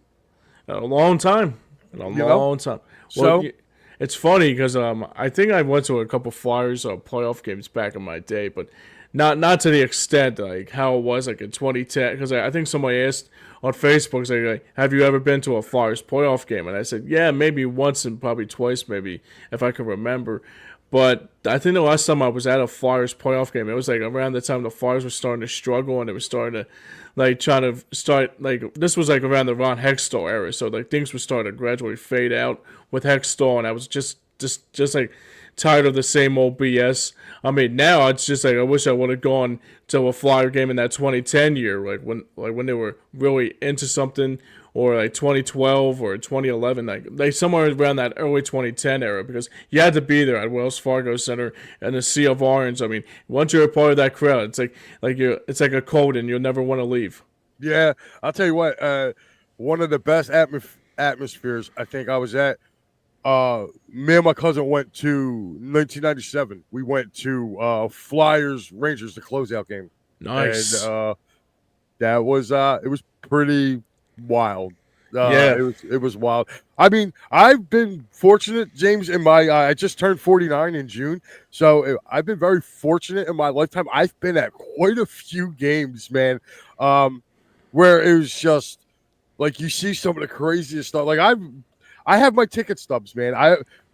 In a long time. Long time. Well, so it's funny because I think I went to a couple Flyers playoff games back in my day, but not to the extent like how it was like in 2010. Because I think somebody asked on Facebook, like, have you ever been to a Flyers playoff game? And I said, yeah, maybe once and probably twice, maybe if I can remember. But I think the last time I was at a Flyers playoff game, it was like around the time the Flyers were starting to struggle and they were starting to like trying to start like this was like around the Ron Hextall era, so like things were starting to gradually fade out with Hextall, and I was just like tired of the same old BS. I mean, now it's just like I wish I would have gone to a Flyer game in that 2010 year, like when they were really into something, or like 2012 or 2011, like somewhere around that early 2010 era, because you had to be there at Wells Fargo Center and the Sea of Orange. I mean, once you're a part of that crowd, it's like a code, and you'll never want to leave. Yeah, I'll tell you what. One of the best atmospheres I think I was at. Me and my cousin went to 1997. We went to Flyers Rangers, the closeout game. Nice. And that was it was pretty wild. Yeah. It was wild. I mean, I've been fortunate, James. In my I just turned 49 in June, so I've been very fortunate in my lifetime. I've been at quite a few games, man, where it was just like you see some of the craziest stuff. Like I have my ticket stubs, man.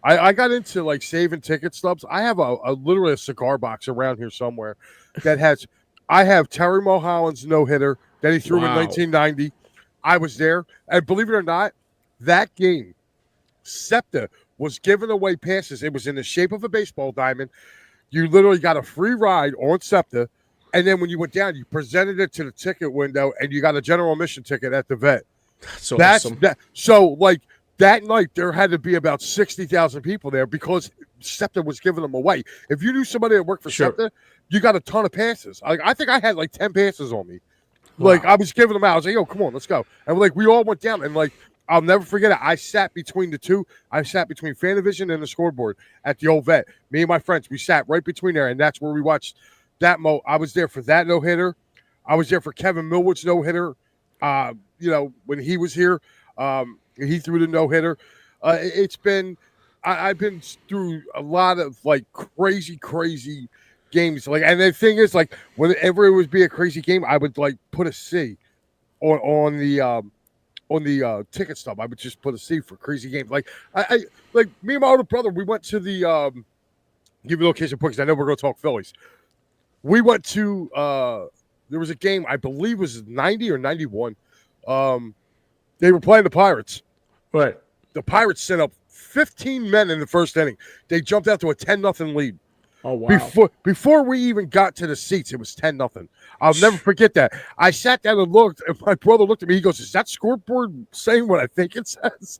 I got into like saving ticket stubs. I have a literally a cigar box around here somewhere that has. I have Terry Mulholland's no hitter that he threw in 1990. I was there, and believe it or not, that game, SEPTA was giving away passes. It was in the shape of a baseball diamond. You literally got a free ride on SEPTA, and then when you went down, you presented it to the ticket window, and you got a general admission ticket at the vet. That's awesome. So like. That night, there had to be about 60,000 people there because SEPTA was giving them away. If you knew somebody that worked for SEPTA, you got a ton of passes. I think I had like 10 passes on me. Wow. Like, I was giving them out. I was like, yo, come on, let's go. And like, we all went down. And like, I'll never forget it. I sat between the two. I sat between Fanavision and the scoreboard at the old vet. Me and my friends, we sat right between there. And that's where we watched that. I was there for that no-hitter. I was there for Kevin Millwood's no-hitter, when he was here. He threw the no-hitter. It's been I've been through a lot of like crazy games. Like, and the thing is, like, whenever it would be a crazy game, I would like put a C on the ticket stub. I would just put a C for crazy games. Like I like me and my older brother, we went to the give you location because I know we're gonna talk Phillies. We went to there was a game, I believe it was 90 or 91. They were playing the Pirates. Right. The Pirates sent up 15 men in the first inning. They jumped out to a 10-0 lead. Oh, wow. Before we even got to the seats, it was 10-0. I'll never forget that. I sat down and looked, and my brother looked at me. He goes, is that scoreboard saying what I think it says?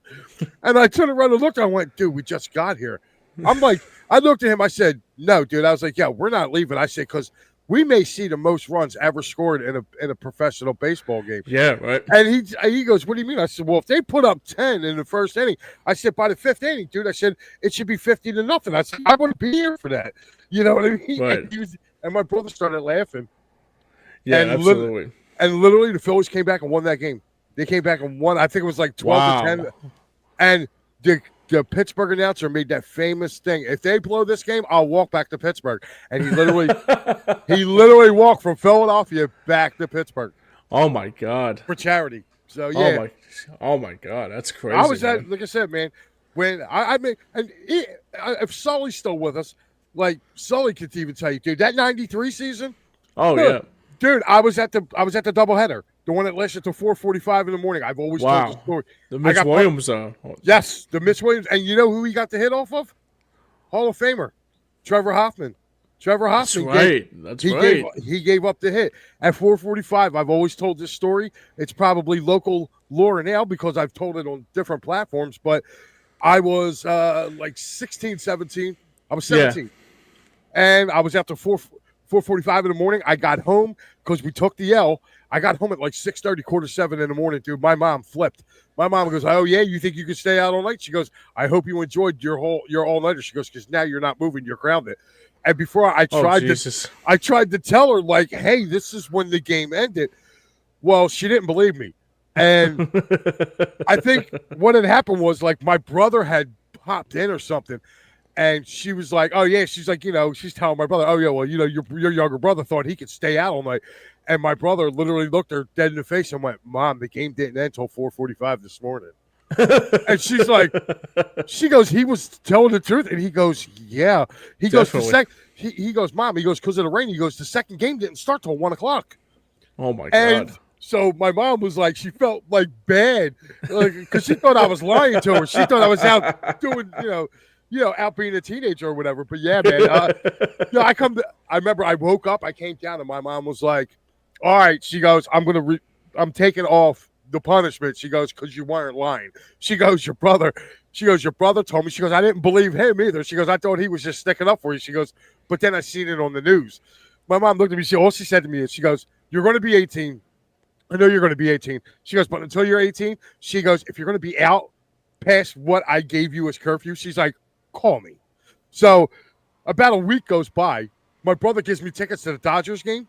And I turned around and looked, and I went, dude, we just got here. I'm like, I looked at him. I said, no, dude. I was like, yeah, we're not leaving. I said, because we may see the most runs ever scored in a professional baseball game. Yeah, right. And he goes, what do you mean? I said, well, if they put up 10 in the first inning, I said, by the fifth inning, dude, I said, it should be 50-0. I said, I want to be here for that. You know what I mean? Right. And my brother started laughing. Yeah, and absolutely. Literally, the Phillies came back and won that game. They came back and won. I think it was like 12-10. And the Pittsburgh announcer made that famous thing. If they blow this game, I'll walk back to Pittsburgh. And he literally walked from Philadelphia back to Pittsburgh. Oh my God. For charity. So yeah. Oh my God, that's crazy. I was at, like I said, man, when I mean, and if Sully's still with us, like Sully could even tell you, dude, that 93 season. Oh yeah. Dude, I was at the doubleheader. The one that lasted till 4:45 in the morning. I've always told the story. The Mitch Williams. Yes, the Mitch Williams. And you know who he got the hit off of? Hall of Famer, Trevor Hoffman. That's right. He gave up the hit. At 4:45, I've always told this story. It's probably local lore now because I've told it on different platforms. But I was like 16, 17. I was 17. Yeah. And I was after 4:45 in the morning. I got home because we took the L. I got home at like 6:30, 6:45 in the morning, dude. My mom flipped. My mom goes, oh, yeah, you think you could stay out all night? She goes, I hope you enjoyed your all-nighter. She goes, because now you're not moving, you're grounded. And before I tried to tell her, like, hey, this is when the game ended. Well, she didn't believe me. And I think what had happened was, like, my brother had popped in or something. And she was like, "Oh yeah," she's like, she's telling my brother, "Oh yeah, well, your younger brother thought he could stay out all night," and my brother literally looked her dead in the face and went, "Mom, the game didn't end until 4:45 this morning." And she's like, she goes, "He was telling the truth," and he goes, "Yeah." He Definitely. goes, he goes, "Mom," he goes, "because of the rain." He goes, "The second game didn't start till 1 o'clock." Oh my And God. so my mom was like, she felt like bad, because she thought I was lying to her. She thought I was out doing, out being a teenager or whatever. But yeah, man, I remember I woke up, I came down, and my mom was like, "All right," she goes, I'm taking off the punishment." She goes, "Because you weren't lying." She goes, "Your brother." She goes, "Your brother told me." She goes, "I didn't believe him either." She goes, "I thought he was just sticking up for you." She goes, "But then I seen it on the news." My mom looked at me. All she said to me is, she goes, "You're going to be 18. I know you're going to be 18." She goes, "But until you're 18," she goes, "if you're going to be out past what I gave you as curfew," she's like, "call me." So about a week goes by. My brother gives me tickets to the Dodgers game,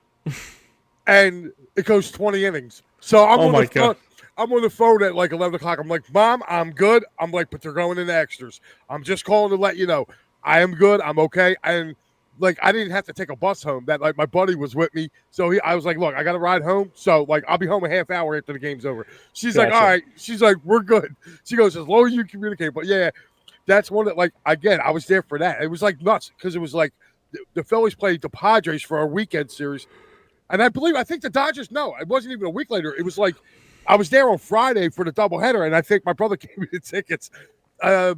and it goes 20 innings. So I'm Oh on my the God. phone. I'm on the phone at like 11 o'clock. I'm like, "Mom, I'm good." I'm like, "But they're going into extras. I'm just calling to let you know I am good. I'm okay." And like, I didn't have to take a bus home. That, like, my buddy was with me, so I was like, "Look, I got to ride home. So like, I'll be home a half hour after the game's over." She's like, "All Gotcha. right." She's like, "We're good." She goes, "As long as you communicate." But yeah, that's one that, like, again, I was there for that. It was like nuts, because it was like the Phillies played the Padres for our weekend series, and I think the Dodgers. No, it wasn't even a week later. It was like I was there on Friday for the doubleheader, and I think my brother gave me the tickets. Uh,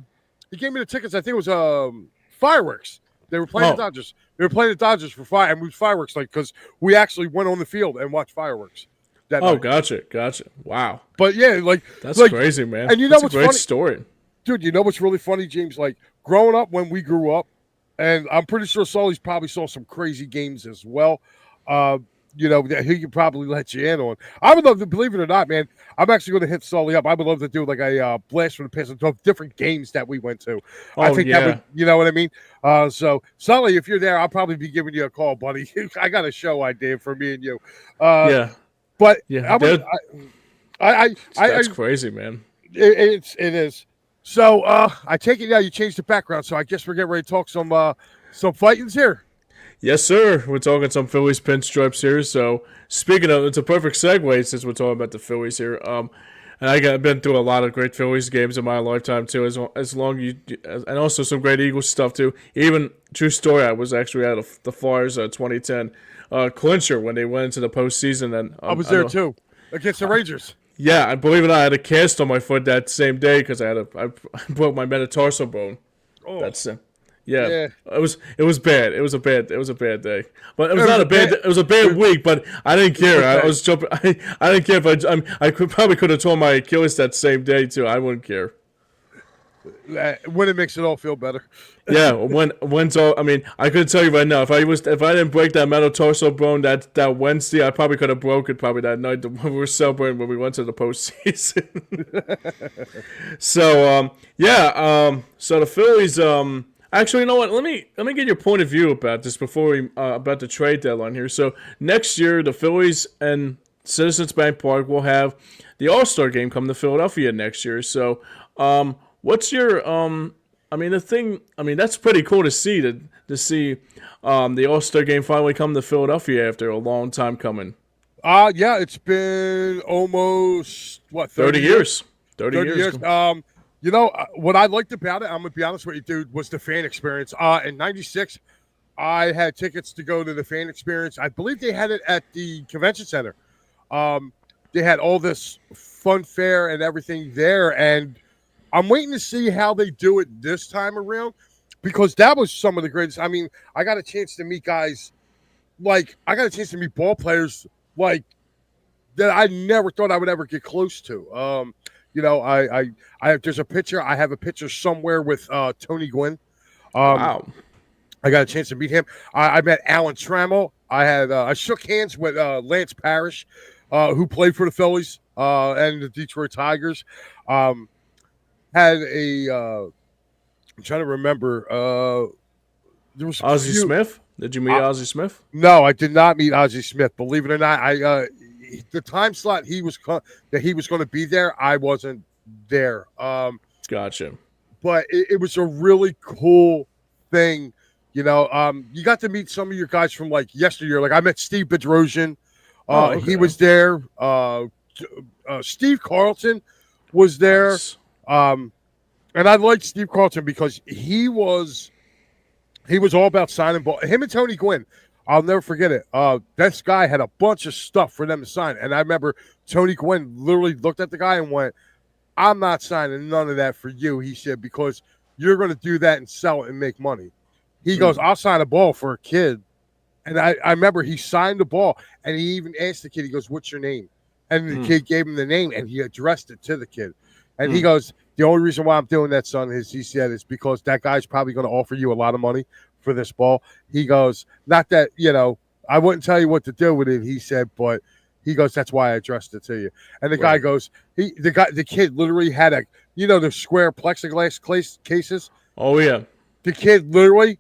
he gave me the tickets. I think it was fireworks. They were playing the Oh. Dodgers. They were playing the Dodgers for fire, and we fireworks, like, because we actually went on the field and watched fireworks that Oh, night. gotcha. Wow. But yeah, That's like, crazy, man. and you know That's a what's great funny, story. dude? You know what's really funny, James? Like, growing up when we grew up, and I'm pretty sure Sully's probably saw some crazy games as well. Uh, that he could probably let you in on. I would love to, believe it or not, man. I'm actually going to hit Sully up. I would love to do like a blast from the past of different games that we went to. I Oh think that would, yeah. you know what I mean? So Sully, if you're there, I'll probably be giving you a call, buddy. I got a show idea for me and you. Yeah. But Yeah. I'm gonna, That's crazy, man. it is. So I take it now you changed the background, so I guess we're getting ready to talk some fightings here. Yes, sir. We're talking some Phillies pinstripes here. So speaking of, it's a perfect segue since we're talking about the Phillies here. And I've been through a lot of great Phillies games in my lifetime too. As long and also some great Eagles stuff too. Even true story, I was actually at the Flyers 2010 clincher when they went into the postseason. And I was I there know, too against the Rangers. yeah, I believe it or not, I had a cast on my foot that same day because I broke my metatarsal bone. Oh, That's yeah. yeah. It was bad. It was a bad day. But it was It was not a a bad. bad. It was a bad week. But I didn't It care. was I bad. was jumping. I didn't care if I probably could have torn my Achilles that same day too. I wouldn't care. When it makes it all feel better. Yeah, when's all? I mean, I could tell you right now, if I didn't break that metatarsal bone that Wednesday, I probably could have broke it probably that night when we were celebrating when we went to the postseason. So so the Phillies actually, you know what? Let me get your point of view about this before we about the trade deadline here. So next year, the Phillies and Citizens Bank Park will have the All-Star game come to Philadelphia next year. So what's your I mean the thing. I mean that's pretty cool to see the All Star game finally come to Philadelphia after a long time coming. Yeah, it's been almost what, 30 30 years. years. 30 30 years. years. What I liked about it, I'm gonna be honest with you, dude, was the fan experience. In '96, I had tickets to go to the fan experience. I believe they had it at the convention center. Um, they had all this fun fair and everything there, and I'm waiting to see how they do it this time around, because that was some of the greatest. I mean, I got a chance to meet guys, like, I got a chance to meet ball players like that I never thought I would ever get close to. There's a picture. I have a picture somewhere with Tony Gwynn. Um, Wow. I got a chance to meet him. I met Alan Trammell. I shook hands with Lance Parrish, who played for the Phillies and the Detroit Tigers. Had a I'm trying to remember. There was a Ozzie few. Smith? Did you meet Ozzie Smith? No, I did not meet Ozzie Smith. Believe it or not, the time slot that he was going to be there, I wasn't there. Gotcha. But it was a really cool thing. You got to meet some of your guys from like yesteryear. Like I met Steve Bedrosian. Oh, okay. He was there. Steve Carlton was there. Nice. And I liked Steve Carlton because he was all about signing ball. Him and Tony Gwynn, I'll never forget it. This guy had a bunch of stuff for them to sign. And I remember Tony Gwynn literally looked at the guy and went, I'm not signing none of that for you, he said, because you're going to do that and sell it and make money. He goes, I'll sign a ball for a kid. And I remember he signed the ball, and he even asked the kid, he goes, what's your name? And the kid gave him the name, and he addressed it to the kid. And he goes, the only reason why I'm doing that, son, is he said, is because that guy's probably going to offer you a lot of money for this ball. He goes, not that, I wouldn't tell you what to do with it, he said, but he goes, that's why I addressed it to you. And the guy goes, the kid literally had the square plexiglass cases. Oh, yeah. The kid literally,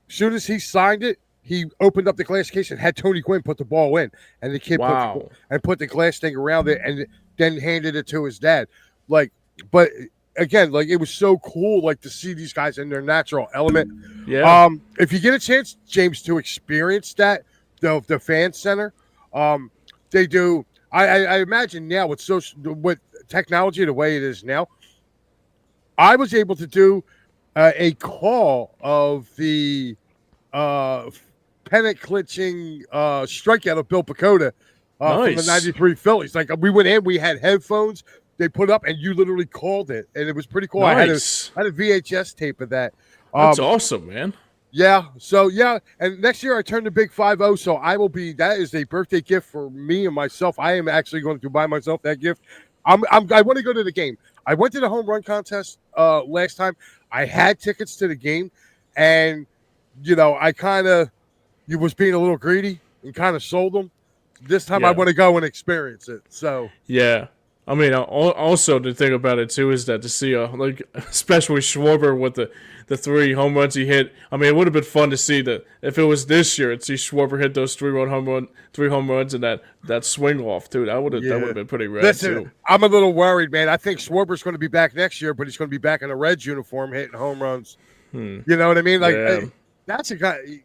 as soon as he signed it, he opened up the glass case and had Tony Gwynn put the ball in. And the kid put the glass thing around it and then handed it to his dad. But again, it was so cool, to see these guys in their natural element. Yeah. If you get a chance, James, to experience that, the fan center, they do. I imagine now with technology the way it is now, I was able to do a call of the pennant clinching strikeout of Bill Pecota from the '93 Phillies. We went in, we had headphones. They put up, and you literally called it, and it was pretty cool. Nice. I had a VHS tape of that. That's awesome, man. Yeah. So and next year I turn the big 5-0. So I will be. That is a birthday gift for me and myself. I am actually going to buy myself that gift. I want to go to the game. I went to the home run contest last time. I had tickets to the game, and I kind of was being a little greedy and kind of sold them. This time I want to go and experience it. So yeah. I mean, also the thing about it too is that to see especially Schwarber with the 3 home runs he hit. I mean, it would have been fun to see that if it was this year, and see Schwarber hit those 3 home runs and that swing off too. That would have been pretty rad too. I'm a little worried, man. I think Schwarber's going to be back next year, but he's going to be back in a Reds uniform hitting home runs. You know what I mean? That's a guy.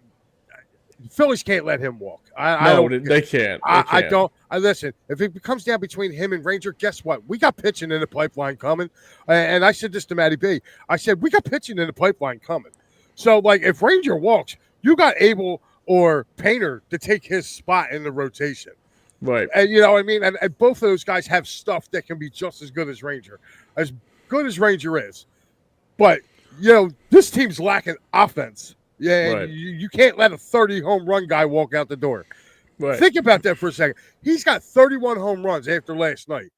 Phillies can't let him walk. They can't. I don't. Listen, if it comes down between him and Ranger, guess what? We got pitching in the pipeline coming. And I said this to Matty B. I said, we got pitching in the pipeline coming. So, if Ranger walks, you got Abel or Painter to take his spot in the rotation. Right. And you know what I mean? And both of those guys have stuff that can be just as good as Ranger. As good as Ranger is. But, this team's lacking offense. Yeah, right. You can't let a 30 home run guy walk out the door. Right. Think about that for a second. He's got 31 home runs after last night.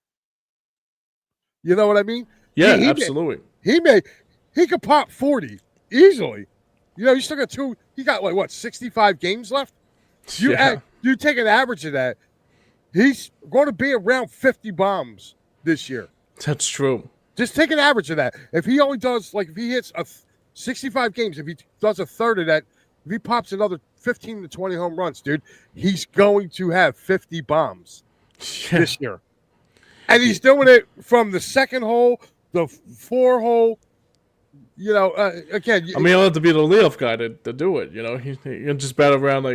You know what I mean? Yeah, absolutely. He could pop 40 easily. You still got 2. He got 65 games left. You take an average of that. He's going to be around 50 bombs this year. That's true. Just take an average of that. If he only does if he hits 65 games, if he does a third of that, if he pops another 15 to 20 home runs, dude, he's going to have 50 bombs this year. And he's doing it from the second hole, the 4 hole. Again. He'll have to be the leadoff guy to do it. He can just bat around.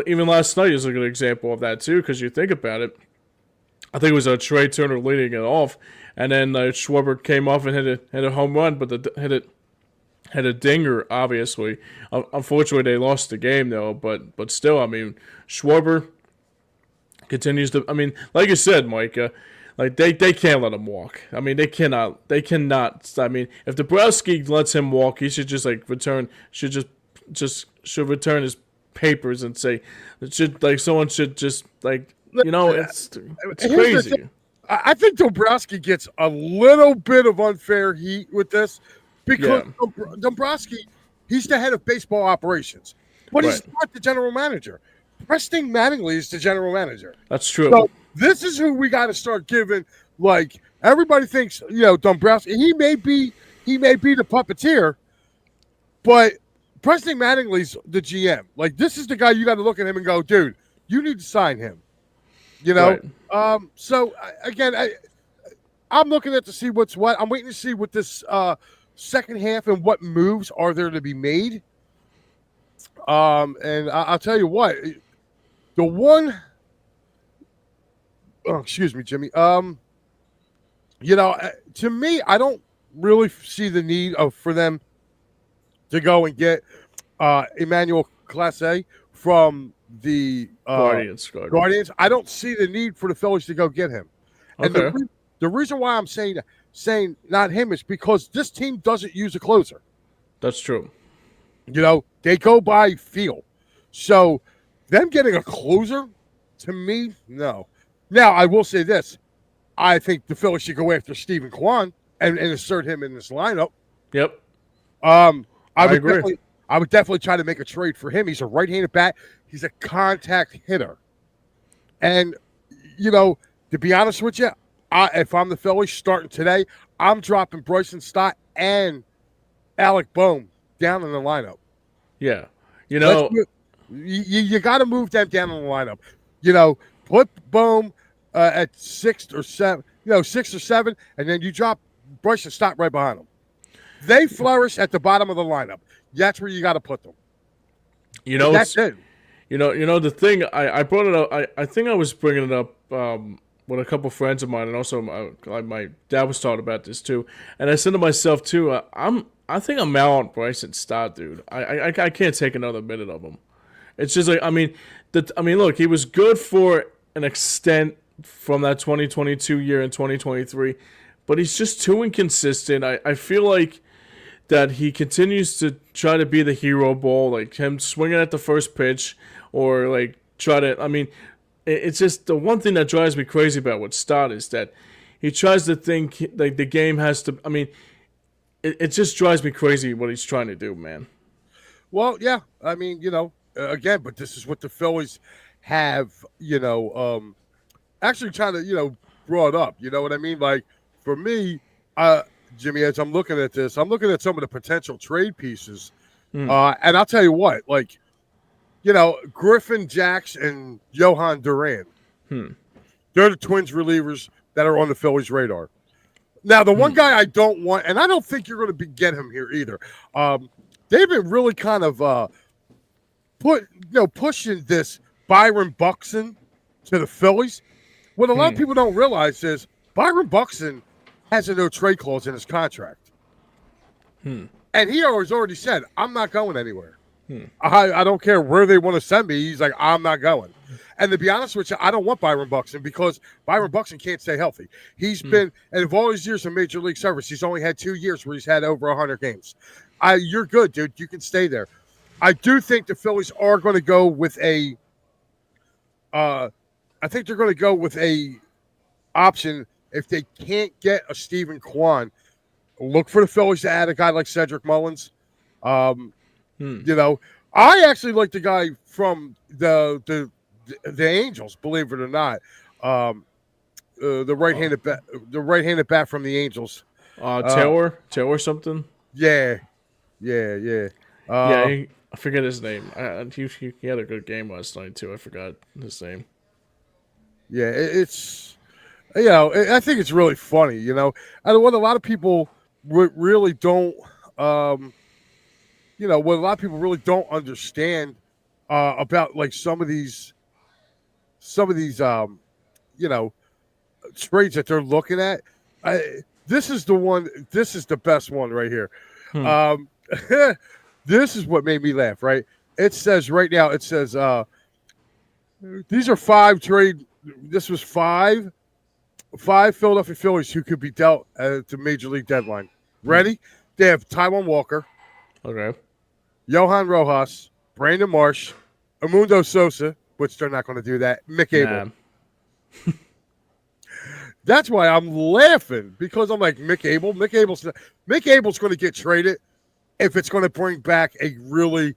Even last night is a good example of that, too, because you think about it. I think it was Trey Turner leading it off, and then Schwarber came off and hit a home run, but had a dinger, obviously. Unfortunately, they lost the game, though. But still, Schwarber continues to. Like you said, Mike, they can't let him walk. They cannot. They cannot. If Dabrowski lets him walk, he should just return. Should return his papers and say, someone should just it's crazy. I think Dombrowski gets a little bit of unfair heat with this. Because Dombrowski, he's the head of baseball operations, but he's not the general manager. Preston Mattingly is the general manager. That's true. So this is who we got to start giving. Everybody thinks, Dombrowski. He may be the puppeteer, but Preston Mattingly's the GM. This is the guy you got to look at him and go, dude, you need to sign him. So again, I'm looking at to see what's what. I'm waiting to see what this. Second half and what moves are there to be made And I'll tell you what, the one. Oh, excuse me, Jimmy. To me, I don't really see the need for them to go and get Emmanuel Clase from the Guardians. Guardians. I don't see the need for the Phillies to go get him. And Okay, the reason why I'm saying not him is because this team doesn't use a closer. that's true. They go by feel. So them getting a closer, to me, no. Now, I will say this. I think the Phillies should go after Stephen Kwan and insert him in this lineup. Yep, Um, I I would agree. definitely try to make a trade for him. He's a right-handed bat. He's a contact hitter. And, to be honest with you, if I'm the Phillies starting today, I'm dropping Bryson Stott and Alec Boehm down in the lineup. Yeah, you know, You got to move them down in the lineup. Put Boehm at 6 or 7, 6 or 7, and then you drop Bryson Stott right behind them. They flourish at the bottom of the lineup. That's where you got to put them. That's it. The thing I brought it up. I think I was bringing it up with a couple friends of mine, and also my dad was talking about this too. And I said to myself too, I think I'm out on Bryson Stott, dude. I can't take another minute of him. It's just like look, he was good for an extent from that 2022 year and 2023, but he's just too inconsistent. I feel like that he continues to try to be the hero ball, like him swinging at the first pitch, or like try to. I mean, it's just the one thing that drives me crazy about what Stott is that he tries to think like the game has to. I mean, it just drives me crazy what he's trying to do, man. Well, yeah. I mean, again, but this is what the Phillies have, actually trying to, brought up. You know what I mean? Like, for me, Jimmy, as I'm looking at this, I'm looking at some of the potential trade pieces. And I'll tell you what, like, Griffin Jacks and Johan Duran. They're the Twins relievers that are on the Phillies' radar. Now, the one guy I don't want, and I don't think you're going to get him here either. They've been really kind of pushing this Byron Buxton to the Phillies. What a lot of people don't realize is Byron Buxton has a no trade clause in his contract. And he already said, I'm not going anywhere. I don't care where they want to send me. He's like, I'm not going. And to be honest with you, I don't want Byron Buxton because Byron Buxton can't stay healthy. He's been, and of all his years of Major League service, he's only had 2 years where he's had over 100 games. You're good, dude. You can stay there. I do think the Phillies are going to go with a option if they can't get a Stephen Kwan. Look for the Phillies to add a guy like Cedric Mullins. I actually like the guy from the Angels, believe it or not. The right-handed bat from the Angels. Taylor something. Yeah. I forget his name. He had a good game last night too. I forgot his name. Yeah, it's I think it's really funny. And what a lot of people really don't, what a lot of people really don't understand about like some of these trades that they're looking at. This is the best one right here. This is what made me laugh, right? It says right now, these are 5 trade. This was 5 Philadelphia Phillies who could be dealt at the Major League deadline. Ready? They have Taijuan Walker. Okay. Johan Rojas, Brandon Marsh, Amundo Sosa, which they're not going to do that. Mick Abel. That's why I'm laughing, because I'm like, Mick Abel. Mick Abel's going to get traded if it's going to bring back a really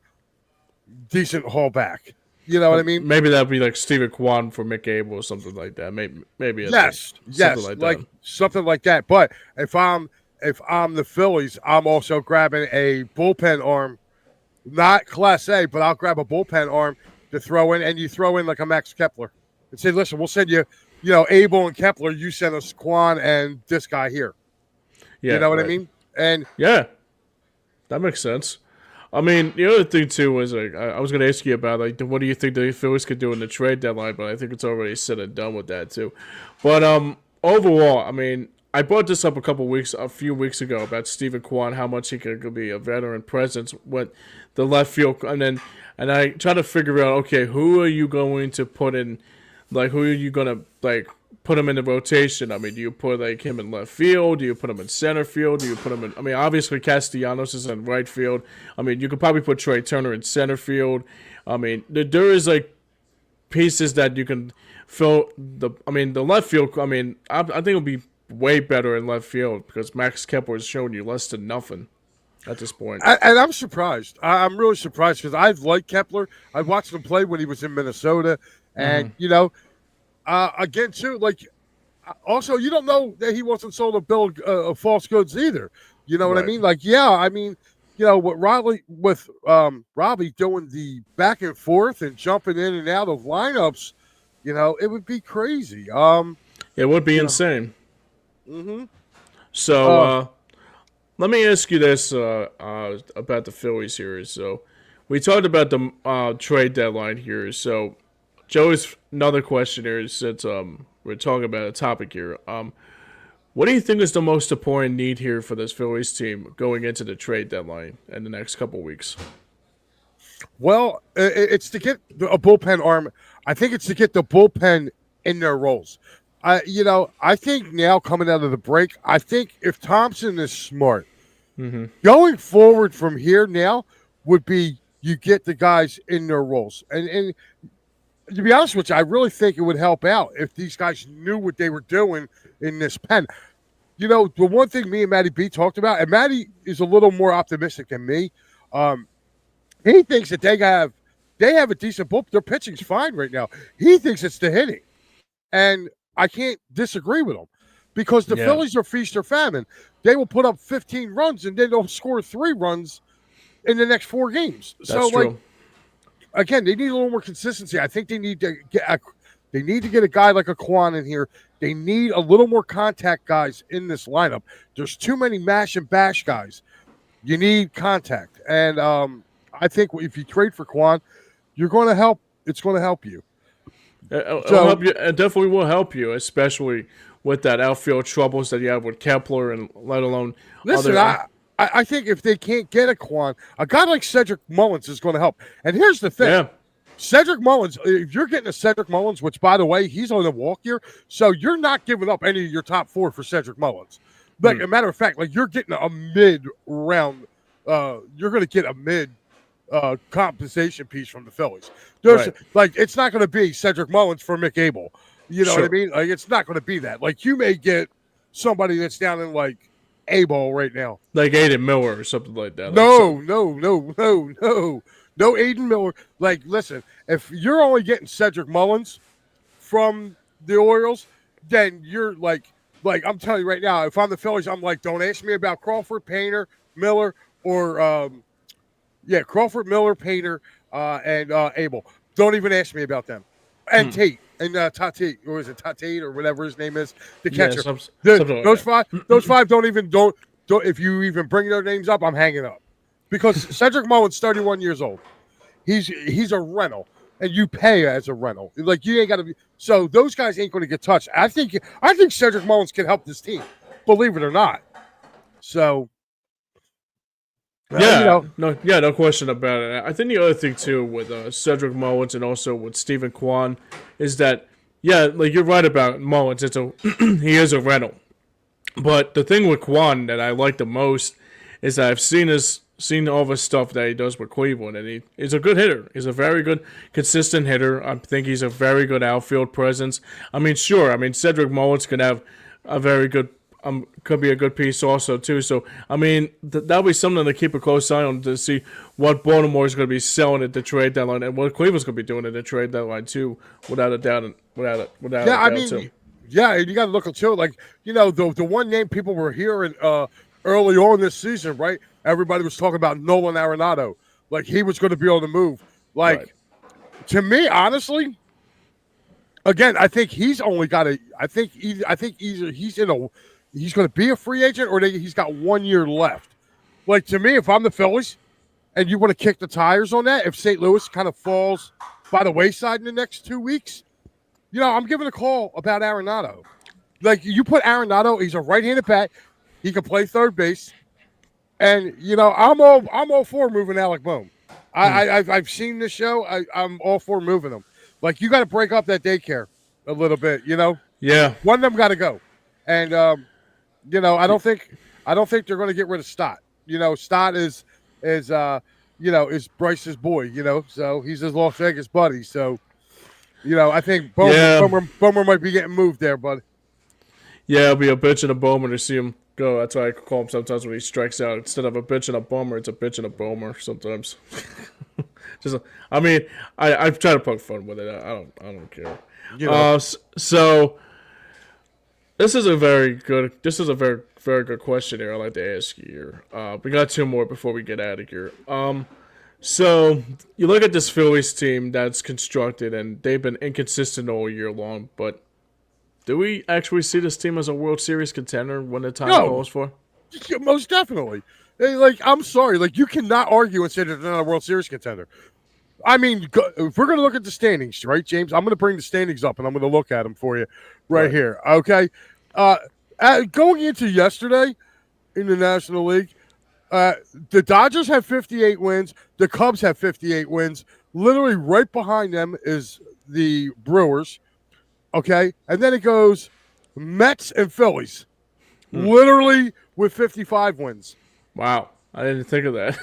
decent haul back. You know what I mean? Maybe that'd be like Stephen Kwan for Mick Abel or something like that. Maybe yes, something like that. But if I'm the Phillies, I'm also grabbing a bullpen arm, not Class A, but I'll grab a bullpen arm to throw in, and you throw in like a Max Kepler and say, listen, we'll send you, Abel and Kepler. You send us Kwan and this guy here. Yeah, you know what I mean? And yeah, that makes sense. I mean, the other thing too was like I was gonna ask you about like what do you think the Phillies could do in the trade deadline, but I think it's already said and done with that too. But overall, I mean, I brought this up a few weeks ago about Stephen Kwan, how much he could be a veteran presence with the left field, and I try to figure out, okay, who are you going to put in, like who are you gonna like put him in the rotation? I mean, do you put like him in left field? Do you put him in center field? Do you put him in? I mean, obviously Castellanos is in right field. I mean, you could probably put Trey Turner in center field. I mean, there is like pieces that you can fill the. I mean, the left field. I mean, I think it'll be way better in left field because Max Kepler has shown you less than nothing at this point. And I'm surprised. I'm really surprised because I've liked Kepler. I watched him play when he was in Minnesota, and again too, like also you don't know that he wasn't sold a bill of false goods either. You know what I mean? Like, yeah, I mean, what Robbie doing the back and forth and jumping in and out of lineups, it would be crazy. It would be insane. Mm-hmm. So let me ask you this about the Phillies here. So we talked about the trade deadline here. So Joey's another question here since we're talking about a topic here. What do you think is the most important need here for this Phillies team going into the trade deadline in the next couple weeks? Well, it's to get a bullpen arm. I think it's to get the bullpen in their roles. I think now coming out of the break, I think if Thompson is smart, going forward from here now would be you get the guys in their roles. And to be honest with you, I really think it would help out if these guys knew what they were doing in this pen. The one thing me and Matty B talked about, and Matty is a little more optimistic than me. He thinks that they have a decent bullpen. Their pitching's fine right now. He thinks it's the hitting. And I can't disagree with him because the Phillies are feast or famine. They will put up 15 runs and then they'll score 3 runs in the next 4 games. That's true. Again, they need a little more consistency. I think they need to get a guy like a Kwan in here. They need a little more contact guys in this lineup. There's too many mash and bash guys. You need contact. And I think if you trade for Kwan, you're going to help. It's going to help you. It'll help you. It definitely will help you, especially with that outfield troubles that you have with Kepler and let alone Listen, I think if they can't get a Kwan, a guy like Cedric Mullins is going to help. And here's the thing. Yeah. Cedric Mullins, if you're getting a Cedric Mullins, which, by the way, he's on the walk here, so you're not giving up any of your top 4 for Cedric Mullins. Like, a matter of fact, like you're getting a mid-round, you're going to get a mid compensation piece from the Phillies. Like, it's not going to be Cedric Mullins for Mick Abel. You know what I mean? Like, it's not going to be that. Like, you may get somebody that's down in, like, A-ball right now. Like Aiden Miller or something like that. No, Aiden Miller. Like, listen, if you're only getting Cedric Mullins from the Orioles, then you're like I'm telling you right now, if I'm the Phillies, I'm like, don't ask me about Crawford, Painter, Miller, or Crawford, Miller, Painter, and Abel. Don't even ask me about them. And Tate and Tatate, or is it Tatate or whatever his name is, the catcher. Those five don't if you even bring their names up, I'm hanging up. Because Cedric Mullins, 31 years old. He's a rental, and you pay as a rental. Like, you ain't got to be. So those guys ain't going to get touched. I think Cedric Mullins can help this team, believe it or not. So, no question about it. I think the other thing too with Cedric Mullins and also with Stephen Kwan is that like you're right about Mullins. He is a rental, but the thing with Kwan that I like the most is that I've seen all the stuff that he does with Cleveland, and he's a good hitter. He's a very good, consistent hitter. I think he's a very good outfield presence. I mean, sure. I mean, Cedric Mullins can have a very good, could be a good piece also too. So, I mean, that'll be something to keep a close eye on to see what Baltimore is going to be selling at the trade deadline and what Cleveland's going to be doing at the trade deadline too, without a doubt. And you got to look at too. Like, the one name people were hearing early on this season, right? Everybody was talking about Nolan Arenado. Like, he was going to be on the move. Like, to me, honestly, again, I think he's only got he's going to be a free agent or he's got 1 year left. Like, to me, if I'm the Phillies, and you want to kick the tires on that, if St. Louis kind of falls by the wayside in the next 2 weeks, I'm giving a call about Arenado. Like, you put Arenado, he's a right-handed bat. He can play third base. And, I'm all for moving Alec Bohm. I've seen this show. I'm all for moving him. Like, you got to break up that daycare a little bit, Yeah. One of them got to go. And, I don't think they're going to get rid of Stott. Stott is Bryce's boy, so he's his Las Vegas buddy. So, I think Bomer might be getting moved there, bud. Yeah, it'll be a bitch and a Bomer to see him go. That's why I call him sometimes when he strikes out. Instead of a bitch and a Bomer, it's a bitch and a Bomer sometimes. I've tried to poke fun with it. I don't care. So this is a very good very good question here. I'd like to ask you here. We got two more before we get out of here. So you look at this Phillies team that's constructed, and they've been inconsistent all year long. But do we actually see this team as a World Series contender when the time calls for? Most definitely. I'm sorry. You cannot argue and say they're not a World Series contender. I mean, if we're going to look at the standings, right, James? I'm going to bring the standings up, and I'm going to look at them for you right here. Okay. Going into yesterday in the National League, the Dodgers have 58 wins. The Cubs have 58 wins. Literally right behind them is the Brewers. Okay. And then it goes Mets and Phillies. Literally with 55 wins. Wow. I didn't think of that.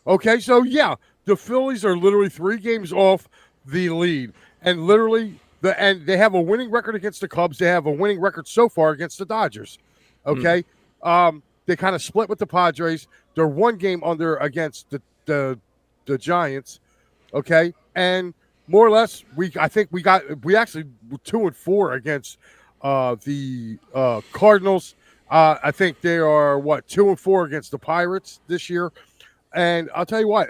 Okay. So, yeah, the Phillies are literally 3 games off the lead. And literally, they have a winning record against the Cubs. They have a winning record so far against the Dodgers. Okay. They kind of split with the Padres. They're 1 game under against the Giants. Okay. And more or less, we actually were 2-4 against the Cardinals. I think they are 2-4 against the Pirates this year. And I'll tell you what,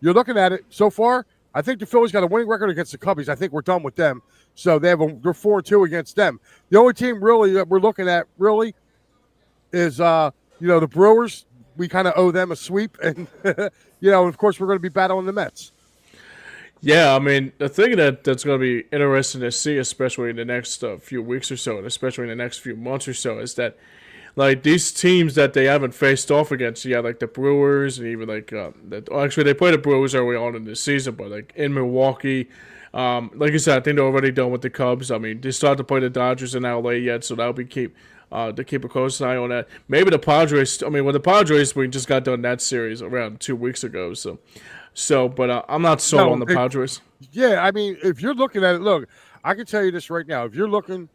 you're looking at it so far. I think the Phillies got a winning record against the Cubbies. I think we're done with them. So they're 4-2 against them. The only team really that we're looking at really is the Brewers. We kind of owe them a sweep, and of course we're going to be battling the Mets. Yeah, I mean, the thing that's going to be interesting to see, especially in the next few weeks or so, and especially in the next few months or so, is that these teams that they haven't faced off against, like the Brewers, and even actually they played the Brewers early on in the season, but in Milwaukee, like you said, I think they're already done with the Cubs. I mean, they still have to play the Dodgers in LA yet, so that'll be keep a close eye on that. Maybe the Padres. I mean, with the Padres, we just got done that series around 2 weeks ago, but I'm not sold on the Padres. Yeah, I mean, if you're looking at it, look, I can tell you this right now. If you're looking,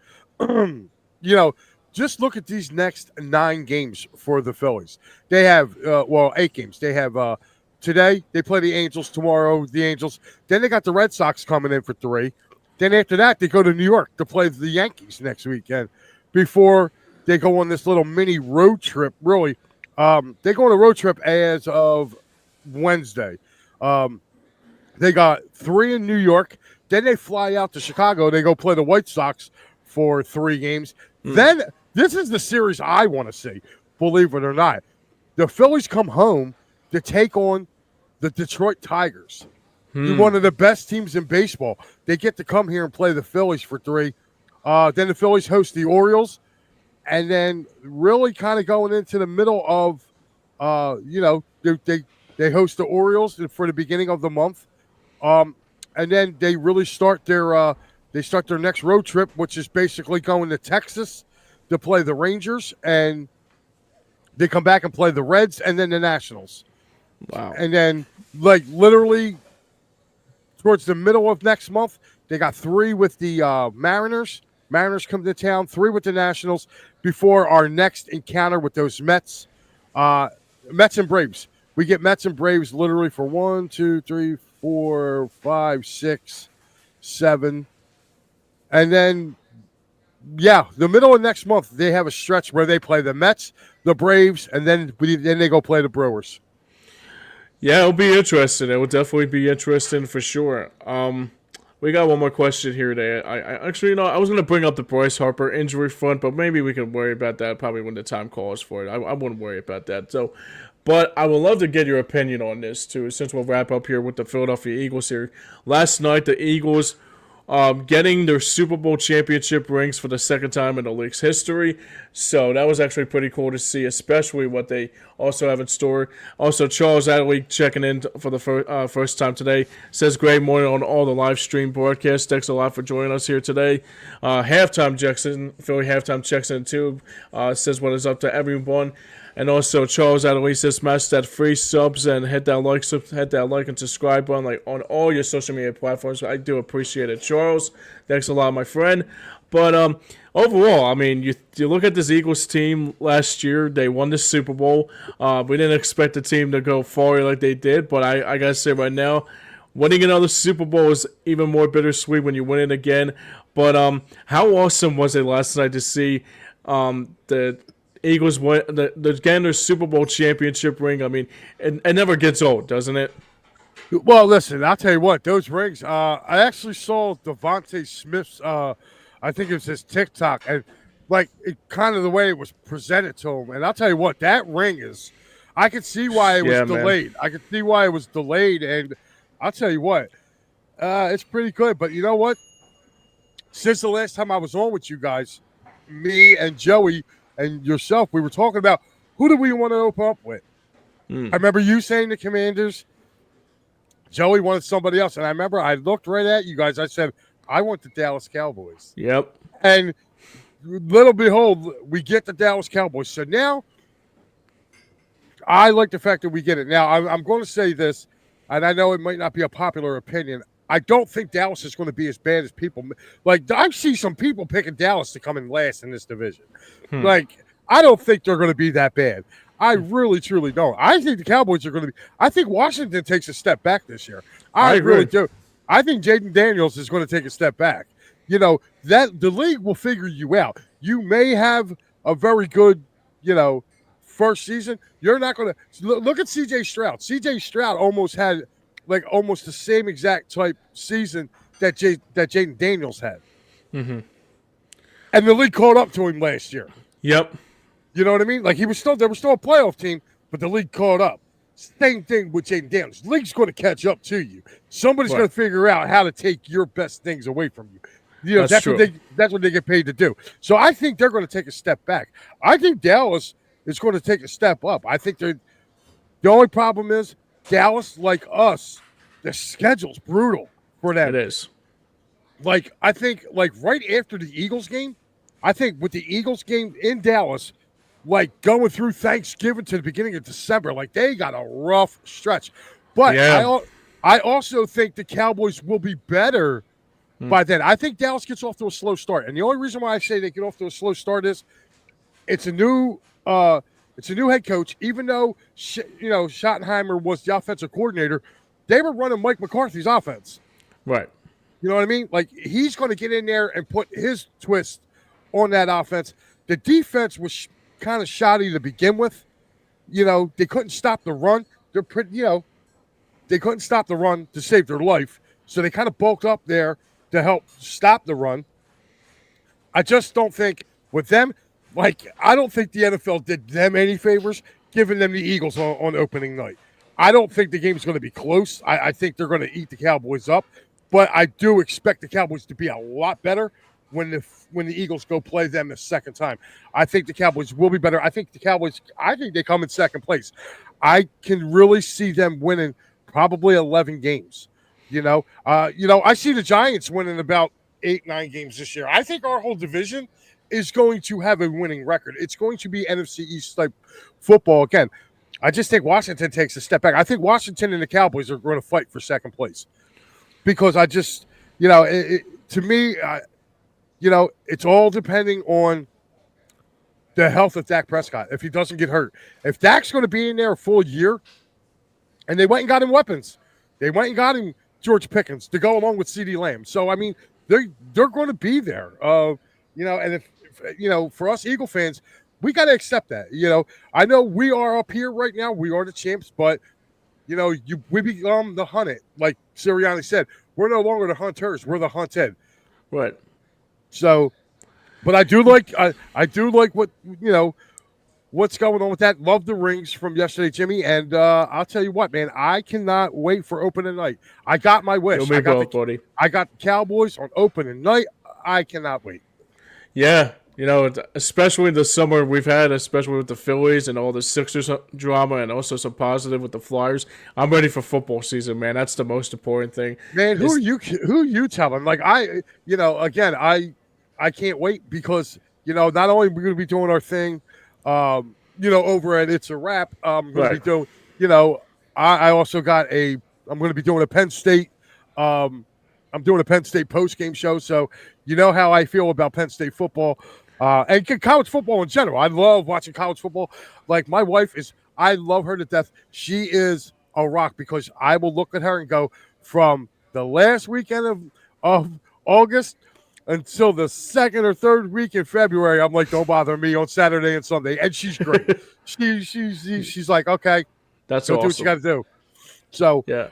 just look at these next 9 games for the Phillies. They have, 8 games. They have today, they play the Angels, tomorrow, the Angels. Then they got the Red Sox coming in for 3. Then after that, they go to New York to play the Yankees next weekend before they go on this little mini road trip, really. They go on a road trip as of Wednesday. They got 3 in New York. Then they fly out to Chicago. They go play the White Sox for 3 games. Then this is the series I want to see, believe it or not. The Phillies come home to take on the Detroit Tigers. One of the best teams in baseball. They get to come here and play the Phillies for 3. Then the Phillies host the Orioles. And then really kind of going into the middle of, they host the Orioles for the beginning of the month. And then they really start their next road trip, which is basically going to Texas to play the Rangers. And they come back and play the Reds and then the Nationals. Wow. And then, literally towards the middle of next month, they got 3 with the Mariners. Mariners come to town, 3 with the Nationals before our next encounter with those Mets. Mets and Braves. We get Mets and Braves literally for 1, 2, 3, 4, 5, 6, 7. And then, the middle of next month, they have a stretch where they play the Mets, the Braves, and then they go play the Brewers. Yeah, it'll be interesting. It will definitely be interesting for sure. We got one more question here today. I actually, I was going to bring up the Bryce Harper injury front, but maybe we can worry about that probably when the time calls for it. I wouldn't worry about that. So, But I would love to get your opinion on this too, since we'll wrap up here with the Philadelphia Eagles here. Last night, the Eagles getting their Super Bowl championship rings for the second time in the league's history. So that was actually pretty cool to see, especially what they also have in store. Also, Charles Adderley checking in for the first time today. Says great morning on all the live stream broadcasts. Thanks a lot for joining us here today. Halftime Jackson, Philly halftime checks in too. Says what is up to everyone. And also, Charles Adderley says, smash that free subs and hit that like and subscribe button like on all your social media platforms. I do appreciate it, Charles. Thanks a lot, my friend. But overall, I mean, you look at this Eagles team last year. They won the Super Bowl. We didn't expect the team to go far like they did, but I gotta say right now, winning another Super Bowl is even more bittersweet when you win it again. But how awesome was it last night to see the Eagles win again their Super Bowl championship ring? I mean, it never gets old, doesn't it? Well, listen, I'll tell you what, those rings. I actually saw Devontae Smith's. I think it was his TikTok, and like it kind of the way it was presented to him. And I'll tell you what, that ring is. I could see why it was delayed. Man. I could see why it was delayed, and I'll tell you what, it's pretty good. But you know what? Since the last time I was on with you guys, me and Joey and yourself, we were talking about who do we want to open up with. I remember you saying the Commanders. Joey wanted somebody else. And I remember I looked right at you guys. I said, I want the Dallas Cowboys. Yep. And little behold, we get the Dallas Cowboys. So now I like the fact that we get it. Now, I'm going to say this, and I know it might not be a popular opinion. I don't think Dallas is going to be as bad as people like. I see some people picking Dallas to come in last in this division. Like, I don't think they're going to be that bad. I really, truly don't. I think the Cowboys are going to be. I think Washington takes a step back this year. I really do. I think Jaden Daniels is going to take a step back. You know, that the league will figure you out. You may have a very good, first season. You're not going to look at C.J. Stroud. C.J. Stroud almost had almost the same exact type season that Jaden Daniels had. Mm-hmm. And the league caught up to him last year. Yep. You know what I mean? Like they were still a playoff team, but the league caught up. Same thing with Jaden Daniels. The league's going to catch up to you. Somebody's going to figure out how to take your best things away from you. You know, that's what they get paid to do. So I think they're going to take a step back. I think Dallas is going to take a step up. I think the only problem is Dallas, like us, the schedule's brutal for them. It is. Like, I think, right after the Eagles game, I think with the Eagles game in Dallas, like going through Thanksgiving to the beginning of December, like they got a rough stretch. But I also think the Cowboys will be better by then. I think Dallas gets off to a slow start. And the only reason why I say they get off to a slow start is it's a new head coach. Even though, Schottenheimer was the offensive coordinator, they were running Mike McCarthy's offense. Right. You know what I mean? Like, he's going to get in there and put his twist on that offense. The defense was kind of shoddy to begin with. They couldn't stop the run. They're pretty, they couldn't stop the run to save their life. So they kind of bulked up there to help stop the run. I just don't think with them, I don't think the NFL did them any favors giving them the Eagles on opening night. I don't think the game is going to be close. I think they're going to eat the Cowboys up. But I do expect the Cowboys to be a lot better when the Eagles go play them the second time. I think the Cowboys will be better. I think they come in second place. I can really see them winning probably 11 games. I see the Giants winning about 8-9 games this year. I think our whole division is going to have a winning record. It's going to be NFC East type football again. I just think Washington takes a step back. I think Washington and the Cowboys are going to fight for second place. Because I just, to me, it's all depending on the health of Dak Prescott. If he doesn't get hurt, if Dak's going to be in there a full year, and they went and got him weapons, they went and got him George Pickens to go along with CeeDee Lamb. So I mean, they're going to be there. And if for us Eagle fans, we got to accept that. I know we are up here right now. We are the champs, but. We become the hunted, like Sirianni said. We're no longer the hunters; we're the hunted. Right. So, but I do like what what's going on with that. Love the rings from yesterday, Jimmy. And I'll tell you what, man, I cannot wait for opening night. I got my wish. You'll be both, buddy. I got the Cowboys on opening night. I cannot wait. Yeah, especially the summer we've had, especially with the Phillies and all the Sixers drama, and also some positive with the Flyers. I'm ready for football season, man. That's the most important thing. Man, who are you telling? Like again, I can't wait because not only are we going to be doing our thing, over at It's a Wrap. I'm going to be doing, I also got I'm going to be doing a Penn State. I'm doing a Penn State post-game show, so you know how I feel about Penn State football and college football in general. I love watching college football. Like my wife I love her to death. She is a rock because I will look at her and go from the last weekend of August until the second or third week in February. I'm like, don't bother me on Saturday and Sunday, and she's great. she's like, okay, that's awesome. Do what you got to do. So yeah.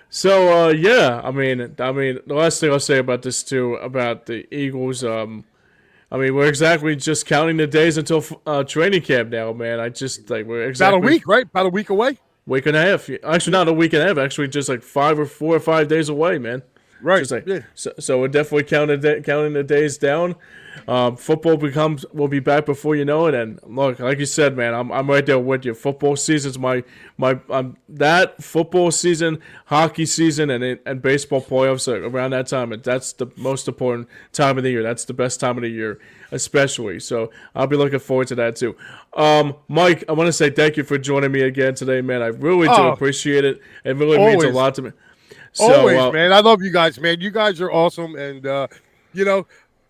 So I mean, the last thing I'll say about this too, about the Eagles, we're exactly just counting the days until training camp now, man. We're exactly about a week, right? About a week away. Week and a half. Actually, not a week and a half. Actually, just like 4 or 5 days away, man. Right. So we're definitely counting the days down. Football will be back before you know it. And look, like you said, man, I'm right there with you. Football season's that football season, hockey season, and baseball playoffs are around that time. And that's the most important time of the year. That's the best time of the year, especially. So I'll be looking forward to that too. Mike, I want to say thank you for joining me again today, man. I really do appreciate it. It really means a lot to me. So, always, man. I love you guys, man. You guys are awesome. And,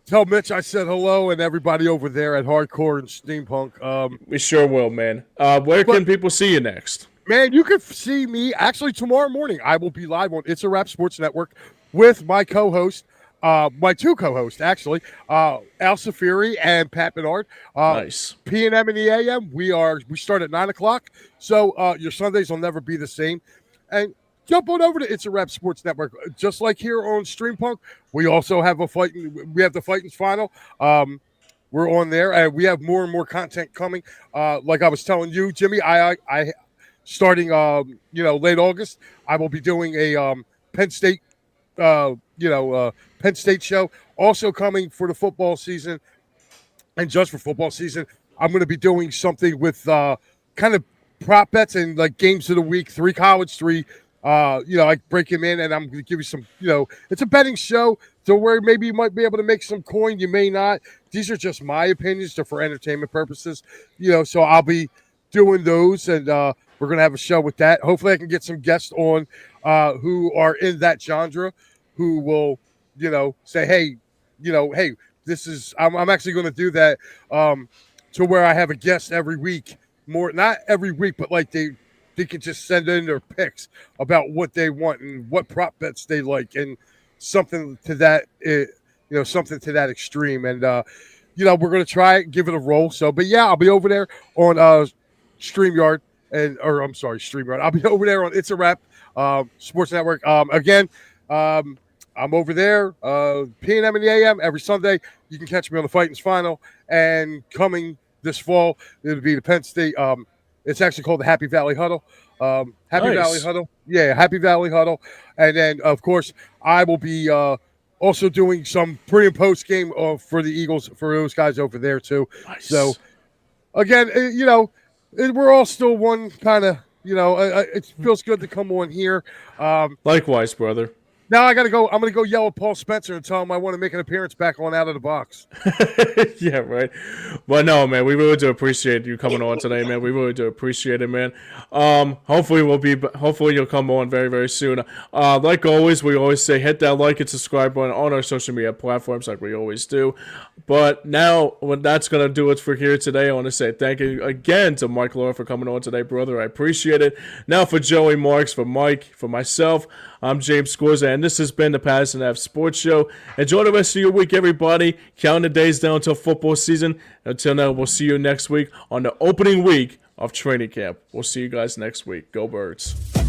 tell Mitch I said hello and everybody over there at Hardcore and Steampunk. We sure will, man. Where can people see you next? Man, you can see me actually tomorrow morning. I will be live on It's a Wrap Sports Network with my co-host, my two co-hosts, actually, Al Safiri and Pat Bernard. Nice. P&M in the AM. We start at 9 o'clock. So your Sundays will never be the same. And jump on over to It's a Wrap Sports Network. Just like here on Streampunk, we also have the Fighting's Final. We're on there, and we have more and more content coming. Like I was telling you, Jimmy, I starting late August, I will be doing a Penn State Penn State show. Also coming for the football season, and just for football season, I'm going to be doing something with kind of prop bets and like games of the week, 3 college, 3. I break him in, and I'm going to give you some, it's a betting show, so where maybe you might be able to make some coin, you may not. These are just my opinions, they're for entertainment purposes, so I'll be doing those, and we're going to have a show with that. Hopefully I can get some guests on who are in that genre, who will, say, hey, this is, I'm actually going to do that to where I have a guest every week, not every week, but like they can just send in their picks about what they want and what prop bets they like and something to that, something to that extreme. And, we're going to try it, give it a roll. So, but yeah, I'll be over there on StreamYard StreamYard. I'll be over there on It's a Wrap Sports Network. Again, I'm over there, P&M in the AM every Sunday. You can catch me on the Fighting's Final. And coming this fall, it'll be the Penn State, it's actually called the Happy Valley Huddle. Nice. Valley Huddle. Yeah, Happy Valley Huddle. And then, of course, I will be also doing some pre- and post-game for the Eagles, for those guys over there, too. Nice. So, again, we're all still one kind of, it feels good to come on here. Likewise, brother. Now I got to go. I'm going to go yell at Paul Spencer and tell him I want to make an appearance back on Out of the Box. Yeah, right. Well, no, man, we really do appreciate you coming on today, man. We really do appreciate it, man. Hopefully you'll come on very, very soon. Like always, we always say hit that like and subscribe button on our social media platforms like we always do. But now, that's going to do it for here today. I want to say thank you again to Mike Lauro for coming on today, brother. I appreciate it. Now for Joey Marks, for Mike, for myself, I'm James Scorza, and this has been the Patterson Ave Sports Show. Enjoy the rest of your week, everybody. Count the days down until football season. Until now, we'll see you next week on the opening week of training camp. We'll see you guys next week. Go Birds.